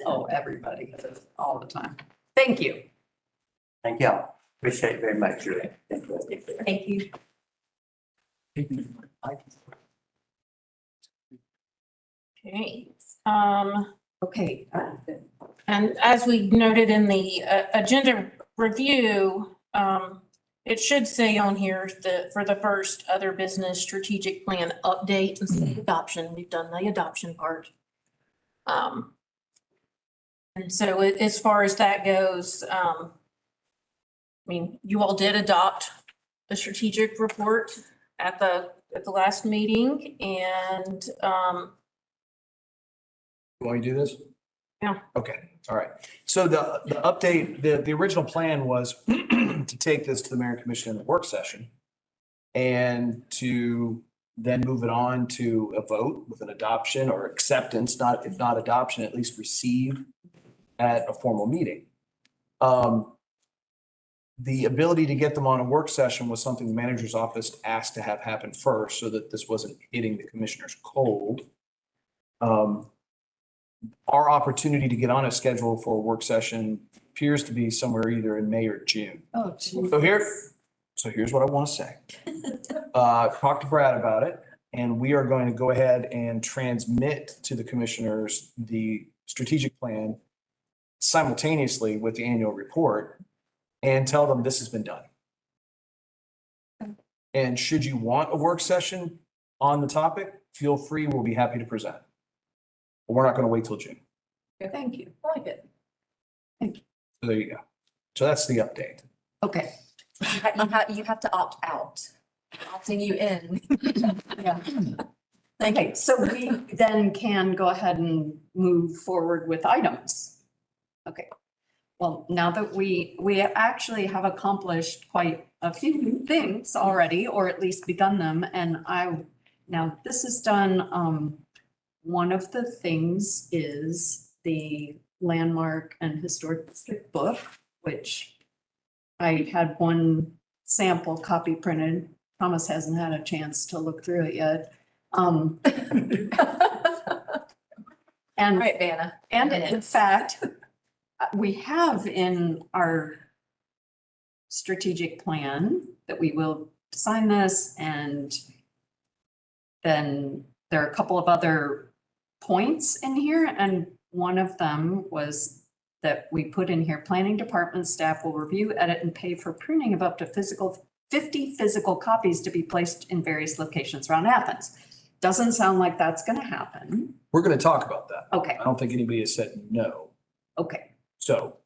[SPEAKER 2] Oh, everybody, all the time. Thank you.
[SPEAKER 11] Thank y'all. Appreciate it very much, Julie.
[SPEAKER 5] Thank you.
[SPEAKER 3] Okay.
[SPEAKER 2] Okay.
[SPEAKER 3] And as we noted in the agenda review, it should say on here that for the first other business strategic plan update instead of adoption, we've done the adoption part. And so as far as that goes, I mean, you all did adopt the strategic report at the last meeting and,
[SPEAKER 7] You want me to do this?
[SPEAKER 3] Yeah.
[SPEAKER 7] Okay, all right. So the update, the original plan was to take this to the mayor and commission in the work session and to then move it on to a vote with an adoption or acceptance, not, if not adoption, at least receive at a formal meeting. The ability to get them on a work session was something the manager's office asked to have happen first so that this wasn't hitting the commissioners cold. Our opportunity to get on a schedule for a work session appears to be somewhere either in May or June.
[SPEAKER 2] Oh, geez.
[SPEAKER 7] So here's what I want to say. Talk to Brad about it, and we are going to go ahead and transmit to the commissioners the strategic plan simultaneously with the annual report and tell them this has been done. And should you want a work session on the topic, feel free, we'll be happy to present. But we're not going to wait till June.
[SPEAKER 2] Thank you. I like it.
[SPEAKER 7] So there you go. So that's the update.
[SPEAKER 2] Okay.
[SPEAKER 5] You have to opt out, opting you in.
[SPEAKER 2] Yeah. Okay, so we then can go ahead and move forward with items. Okay. Well, now that we actually have accomplished quite a few things already, or at least begun them, and now this is done, one of the things is the landmark and historic district book, which I had one sample copy printed. Thomas hasn't had a chance to look through it yet.
[SPEAKER 5] All
[SPEAKER 2] And
[SPEAKER 5] right, Vanna.
[SPEAKER 2] And in fact, we have in our strategic plan that we will sign this, and then there are a couple of other points in here, and one of them was that we put in here, planning department staff will review, edit, and pay for printing of up to 50 physical copies to be placed in various locations around Athens. Doesn't sound like that's going to happen.
[SPEAKER 7] We're going to talk about that.
[SPEAKER 2] Okay,
[SPEAKER 7] I don't think anybody has said no.
[SPEAKER 2] okay,
[SPEAKER 7] So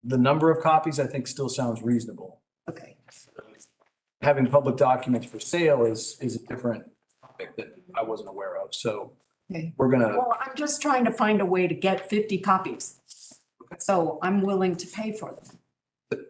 [SPEAKER 7] the number of copies I think still sounds reasonable.
[SPEAKER 2] okay.
[SPEAKER 7] Having public documents for sale is a different topic that I wasn't aware of. So
[SPEAKER 2] Okay.
[SPEAKER 7] we're gonna,
[SPEAKER 2] Well, I'm just trying to find a way to get 50 copies. So I'm willing to pay for them.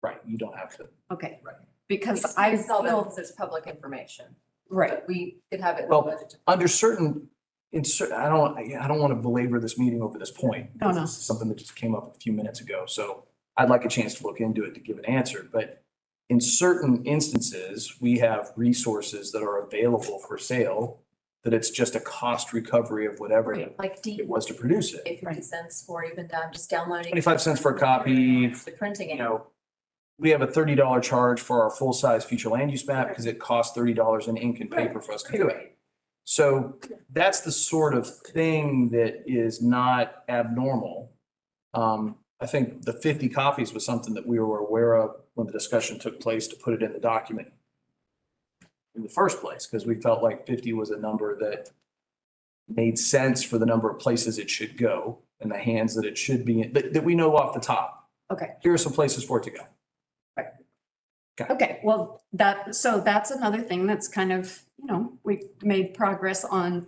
[SPEAKER 7] right, you don't have to.
[SPEAKER 2] Okay.
[SPEAKER 7] Right.
[SPEAKER 2] Because
[SPEAKER 5] I
[SPEAKER 2] I
[SPEAKER 5] saw that
[SPEAKER 2] feel,
[SPEAKER 5] because it's public information.
[SPEAKER 2] right,
[SPEAKER 5] We could have it. in the
[SPEAKER 7] Well,
[SPEAKER 5] budget.
[SPEAKER 7] Under certain, I don't want to belabor this meeting over this point.
[SPEAKER 2] No, no.
[SPEAKER 7] This is something that just came up a few minutes ago. So I'd like a chance to look into it to give an answer. But in certain instances, we have resources that are available for sale, that it's just a cost recovery of whatever
[SPEAKER 5] Like
[SPEAKER 7] it was to produce it.
[SPEAKER 5] 50 cents for even just downloading.
[SPEAKER 7] 25 cents for a copy,
[SPEAKER 5] The printing
[SPEAKER 7] you
[SPEAKER 5] it.
[SPEAKER 7] know, we have a $30 charge for our full-size future land use map because it costs $30 in ink and paper for us to do it. So that's the sort of thing that is not abnormal. I think the 50 copies was something that we were aware of when the discussion took place to put it in the document in the first place, because we felt like 50 was a number that made sense for the number of places it should go and the hands that it should be in, that we know off the top.
[SPEAKER 2] okay.
[SPEAKER 7] Here are some places for it to go.
[SPEAKER 2] Okay, well, so that's another thing that's kind of, we've made progress on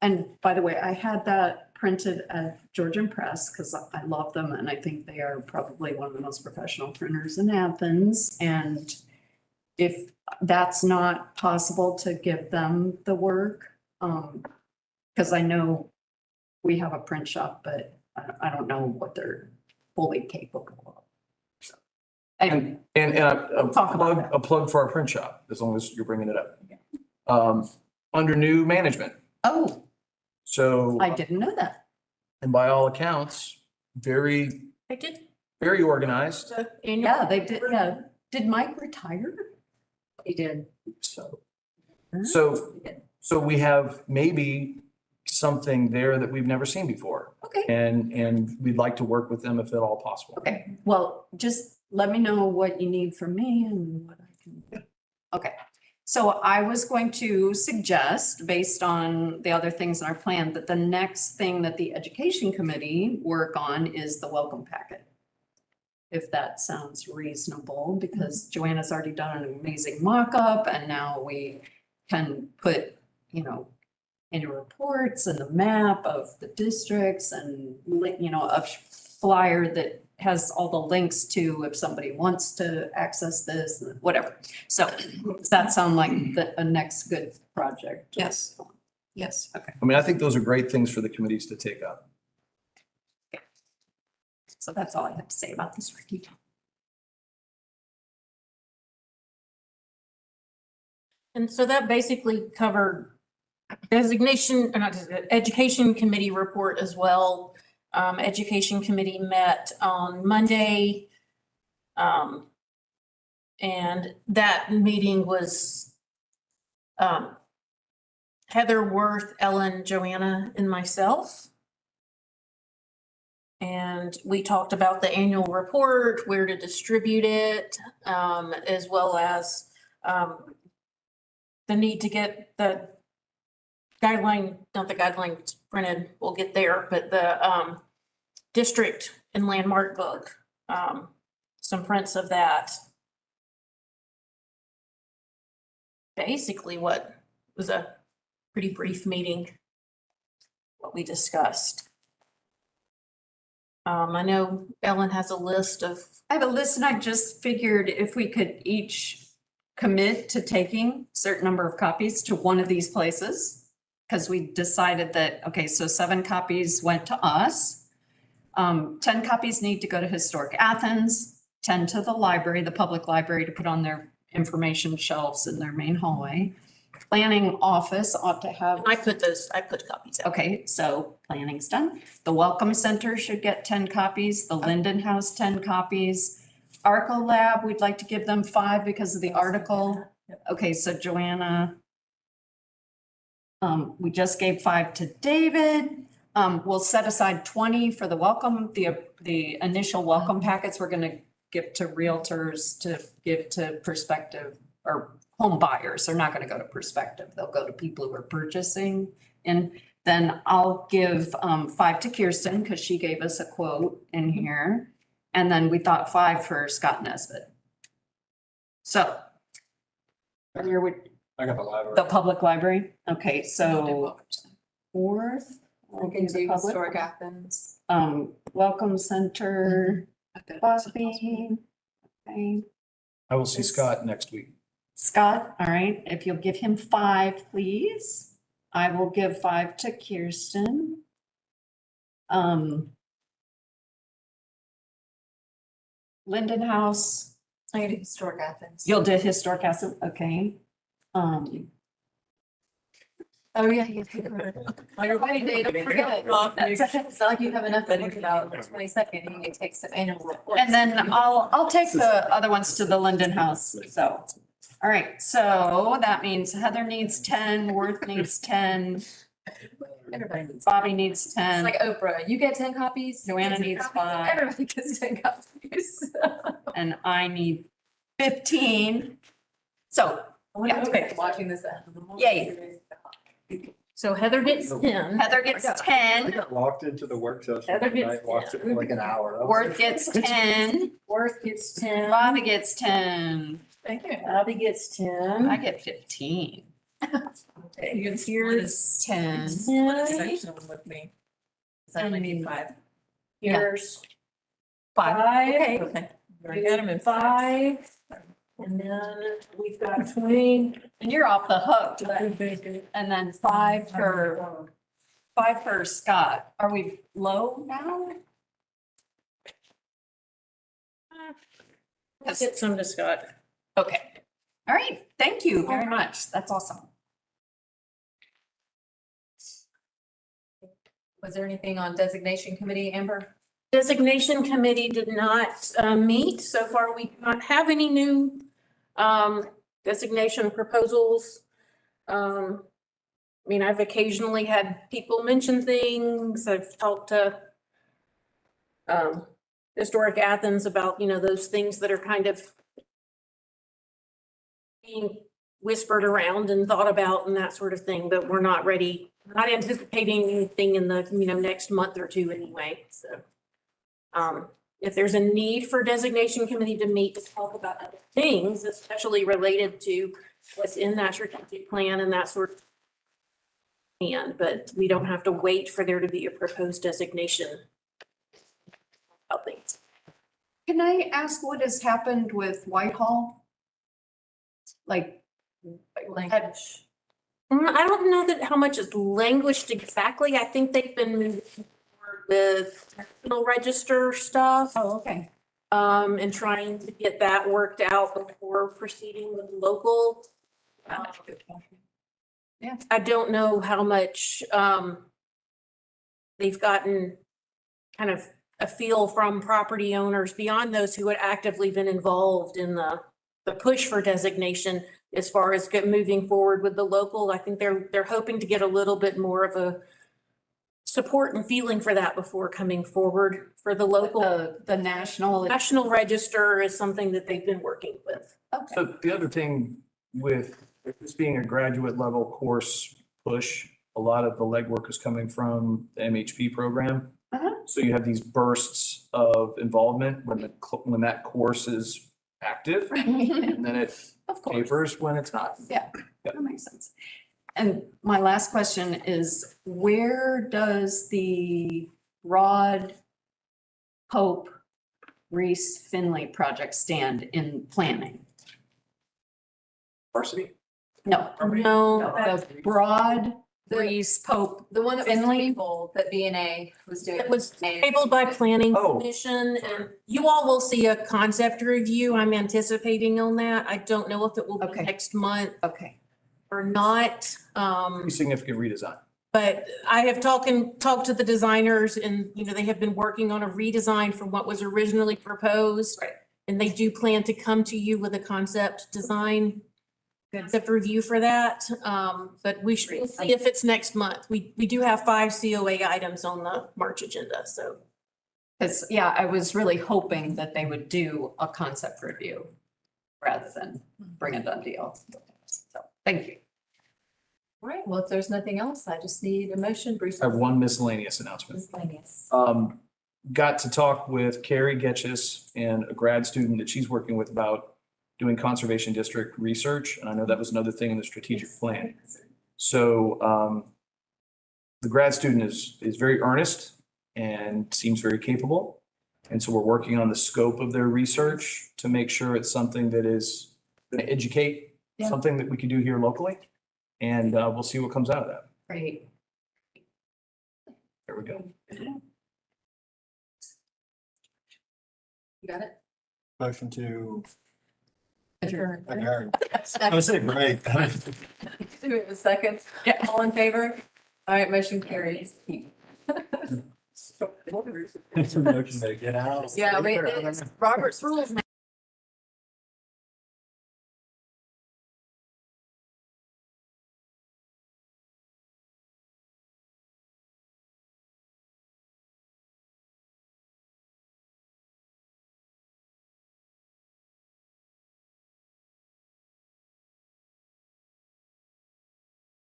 [SPEAKER 2] and by the way, I had that printed at Georgian Press because I love them and I think they are probably one of the most professional printers in Athens. And if that's not possible to give them the work, because I know we have a print shop, but I don't know what they're fully capable of. Anyway,
[SPEAKER 7] And
[SPEAKER 2] We'll talk about that.
[SPEAKER 7] a plug for our print shop, as long as you're bringing it up. Under new management.
[SPEAKER 2] oh,
[SPEAKER 7] So,
[SPEAKER 2] I didn't know that.
[SPEAKER 7] and by all accounts, very,
[SPEAKER 3] I did
[SPEAKER 7] very organized.
[SPEAKER 3] the annual.
[SPEAKER 2] Yeah, they did, yeah. Did Mike retire?
[SPEAKER 5] He did.
[SPEAKER 7] So,
[SPEAKER 2] Hmm.
[SPEAKER 7] so, So we have maybe something there that we've never seen before.
[SPEAKER 2] Okay.
[SPEAKER 7] And we'd like to work with them if at all possible.
[SPEAKER 2] Okay, well, just let me know what you need from me and what I can do. Okay, so I was going to suggest, based on the other things in our plan, that the next thing that the education committee work on is the welcome packet. If that sounds reasonable, because Joanna's already done an amazing mock-up and now we can put, you know, annual reports and the map of the districts and, you know, a flyer that has all the links to if somebody wants to access this, whatever. So does that sound like a next good project?
[SPEAKER 1] Yes. Yes.
[SPEAKER 2] Okay,
[SPEAKER 7] I mean, I think those are great things for the committees to take up.
[SPEAKER 2] so that's all I have to say about this. Ricky.
[SPEAKER 3] And so that basically covered designation, or not, education committee report as well. Education committee met on Monday. And that meeting was Heather, Worth, Ellen, Joanna, and myself. And we talked about the annual report, where to distribute it, as well as the need to get the guideline, not the guidelines printed, we'll get there, but the district and landmark book, some prints of that. Basically what was a pretty brief meeting, what we discussed. I know Ellen has a list of.
[SPEAKER 2] I have a list and I just figured if we could each commit to taking a certain number of copies to one of these places. Because we decided that, okay, so 7 copies went to us. 10 copies need to go to Historic Athens, 10 to the library, the public library, to put on their information shelves in their main hallway. Planning office ought to have.
[SPEAKER 3] I put copies out.
[SPEAKER 2] Okay, so planning's done. The Welcome Center should get 10 copies, the Linden House 10 copies. Arco Lab, we'd like to give them 5 because of the article. Okay, so Joanna. We just gave 5 to David. We'll set aside 20 for the welcome, the initial welcome packets we're gonna give to realtors, to give to prospective or home buyers. They're not gonna go to prospective. They'll go to people who are purchasing. And then I'll give 5 to Kirsten because she gave us a quote in here. And then we thought 5 for Scott Nesbitt. So where would,
[SPEAKER 4] I got the library.
[SPEAKER 2] the public library? Okay, so fourth.
[SPEAKER 5] We can do Historic Athens.
[SPEAKER 2] Welcome Center, Bobby. Okay,
[SPEAKER 7] I will see Scott next week.
[SPEAKER 2] Scott, all right, if you'll give him 5, please. I will give 5 to Kirsten. Linden House,
[SPEAKER 5] I can do Historic Athens.
[SPEAKER 2] you'll do Historic Athens, okay.
[SPEAKER 5] Oh, yeah. On your wedding day, don't forget. It's not like you have enough to think about the 22nd, you need to take some annual reports.
[SPEAKER 2] And then I'll take the other ones to the Linden House, so. All right, so that means Heather needs 10, Worth needs 10,
[SPEAKER 5] Everybody needs.
[SPEAKER 2] Bobby needs
[SPEAKER 5] It's
[SPEAKER 2] 10,
[SPEAKER 5] like Oprah, you get 10 copies.
[SPEAKER 2] Joanna
[SPEAKER 5] you get 10
[SPEAKER 2] needs
[SPEAKER 5] copies,
[SPEAKER 2] 5.
[SPEAKER 5] Everybody gets 10 copies.
[SPEAKER 2] and I need 15. So, yeah,
[SPEAKER 5] Okay, watching this.
[SPEAKER 2] Yay.
[SPEAKER 3] So Heather gets 10.
[SPEAKER 2] Heather gets 10,
[SPEAKER 4] got locked into the work session.
[SPEAKER 3] Heather gets
[SPEAKER 4] tonight, watched it for like an hour.
[SPEAKER 2] Worth gets 10,
[SPEAKER 3] Worth gets 10.
[SPEAKER 2] Bobby gets 10,
[SPEAKER 5] Thank you.
[SPEAKER 3] Bobby gets 10.
[SPEAKER 2] I get 15.
[SPEAKER 3] Here's
[SPEAKER 2] 10.
[SPEAKER 3] 10.
[SPEAKER 5] Section with me. So I only need 5.
[SPEAKER 3] Here's
[SPEAKER 2] 5.
[SPEAKER 3] 5.
[SPEAKER 5] Okay. I got them in
[SPEAKER 3] 5. And then we've got 20.
[SPEAKER 2] And you're off the hook. And then 5 for Scott. Are we low now?
[SPEAKER 3] Let's get some to Scott.
[SPEAKER 2] Okay. All right. Thank you very much. That's awesome.
[SPEAKER 5] Was there anything on designation committee, Amber?
[SPEAKER 3] Designation committee did not meet. So far, we do not have any new designation proposals. I mean, I've occasionally had people mention things. I've talked to Historic Athens about, those things that are kind of being whispered around and thought about and that sort of thing, but we're not ready, not anticipating anything in the, next month or two anyway, so. If there's a need for designation committee to meet to talk about other things, especially related to what's in that strategic plan and that sort of. But we don't have to wait for there to be a proposed designation. About things.
[SPEAKER 1] Can I ask what has happened with Whitehall? Like,
[SPEAKER 5] Language.
[SPEAKER 3] I don't know that how much is languished exactly. I think they've been moving forward with national register stuff.
[SPEAKER 1] oh, okay.
[SPEAKER 3] And trying to get that worked out before proceeding with local.
[SPEAKER 1] Yeah.
[SPEAKER 3] I don't know how much, they've gotten kind of a feel from property owners beyond those who had actively been involved in the push for designation as far as moving forward with the local. I think they're hoping to get a little bit more of a support and feeling for that before coming forward for the local.
[SPEAKER 1] The national.
[SPEAKER 3] National register is something that they've been working with.
[SPEAKER 1] Okay.
[SPEAKER 7] So the other thing with this being a graduate level course push, a lot of the legwork is coming from the MHP program. So you have these bursts of involvement when that course is active, and then it
[SPEAKER 1] Of course.
[SPEAKER 7] tapers when it's not.
[SPEAKER 1] Yeah, that makes sense. And my last question is, where does the Rod Pope Reese Finley project stand in planning?
[SPEAKER 7] Varsity?
[SPEAKER 1] No,
[SPEAKER 3] No,
[SPEAKER 1] the Broad Reese Pope.
[SPEAKER 5] The one that was
[SPEAKER 1] Finley?
[SPEAKER 5] tabled, that B&A was doing.
[SPEAKER 3] it was tabled by planning
[SPEAKER 7] Oh.
[SPEAKER 3] commission, and you all will see a concept review. I'm anticipating on that. I don't know if it will be
[SPEAKER 1] Okay.
[SPEAKER 3] next month
[SPEAKER 1] Okay.
[SPEAKER 3] or not.
[SPEAKER 7] Pretty significant redesign.
[SPEAKER 3] But I have talked to the designers and, they have been working on a redesign from what was originally proposed.
[SPEAKER 1] Right.
[SPEAKER 3] And they do plan to come to you with a concept design, concept review for that. But we'll see if it's next month. We do have 5 COA items on the March agenda, so.
[SPEAKER 1] Because, yeah, I was really hoping that they would do a concept review rather than bring a done deal. So, thank you.
[SPEAKER 5] All right, well, if there's nothing else, I just need a motion, Bruce.
[SPEAKER 7] I have one miscellaneous announcement.
[SPEAKER 5] Miscellaneous.
[SPEAKER 7] Got to talk with Carrie Getchis and a grad student that she's working with about doing conservation district research. And I know that was another thing in the strategic plan. So the grad student is very earnest and seems very capable. And so we're working on the scope of their research to make sure it's something that is going to educate,
[SPEAKER 1] Yeah.
[SPEAKER 7] something that we can do here locally. And we'll see what comes out of that.
[SPEAKER 1] Great.
[SPEAKER 7] There we go.
[SPEAKER 5] You got it?
[SPEAKER 4] Motion to
[SPEAKER 5] Adjourn.
[SPEAKER 4] adjourn. I was saying, great.
[SPEAKER 5] Do we have a second?
[SPEAKER 1] Yeah.
[SPEAKER 5] All in favor? All right, motion carries.
[SPEAKER 4] It's a motion to get out.
[SPEAKER 5] Yeah, Robert's rules, man.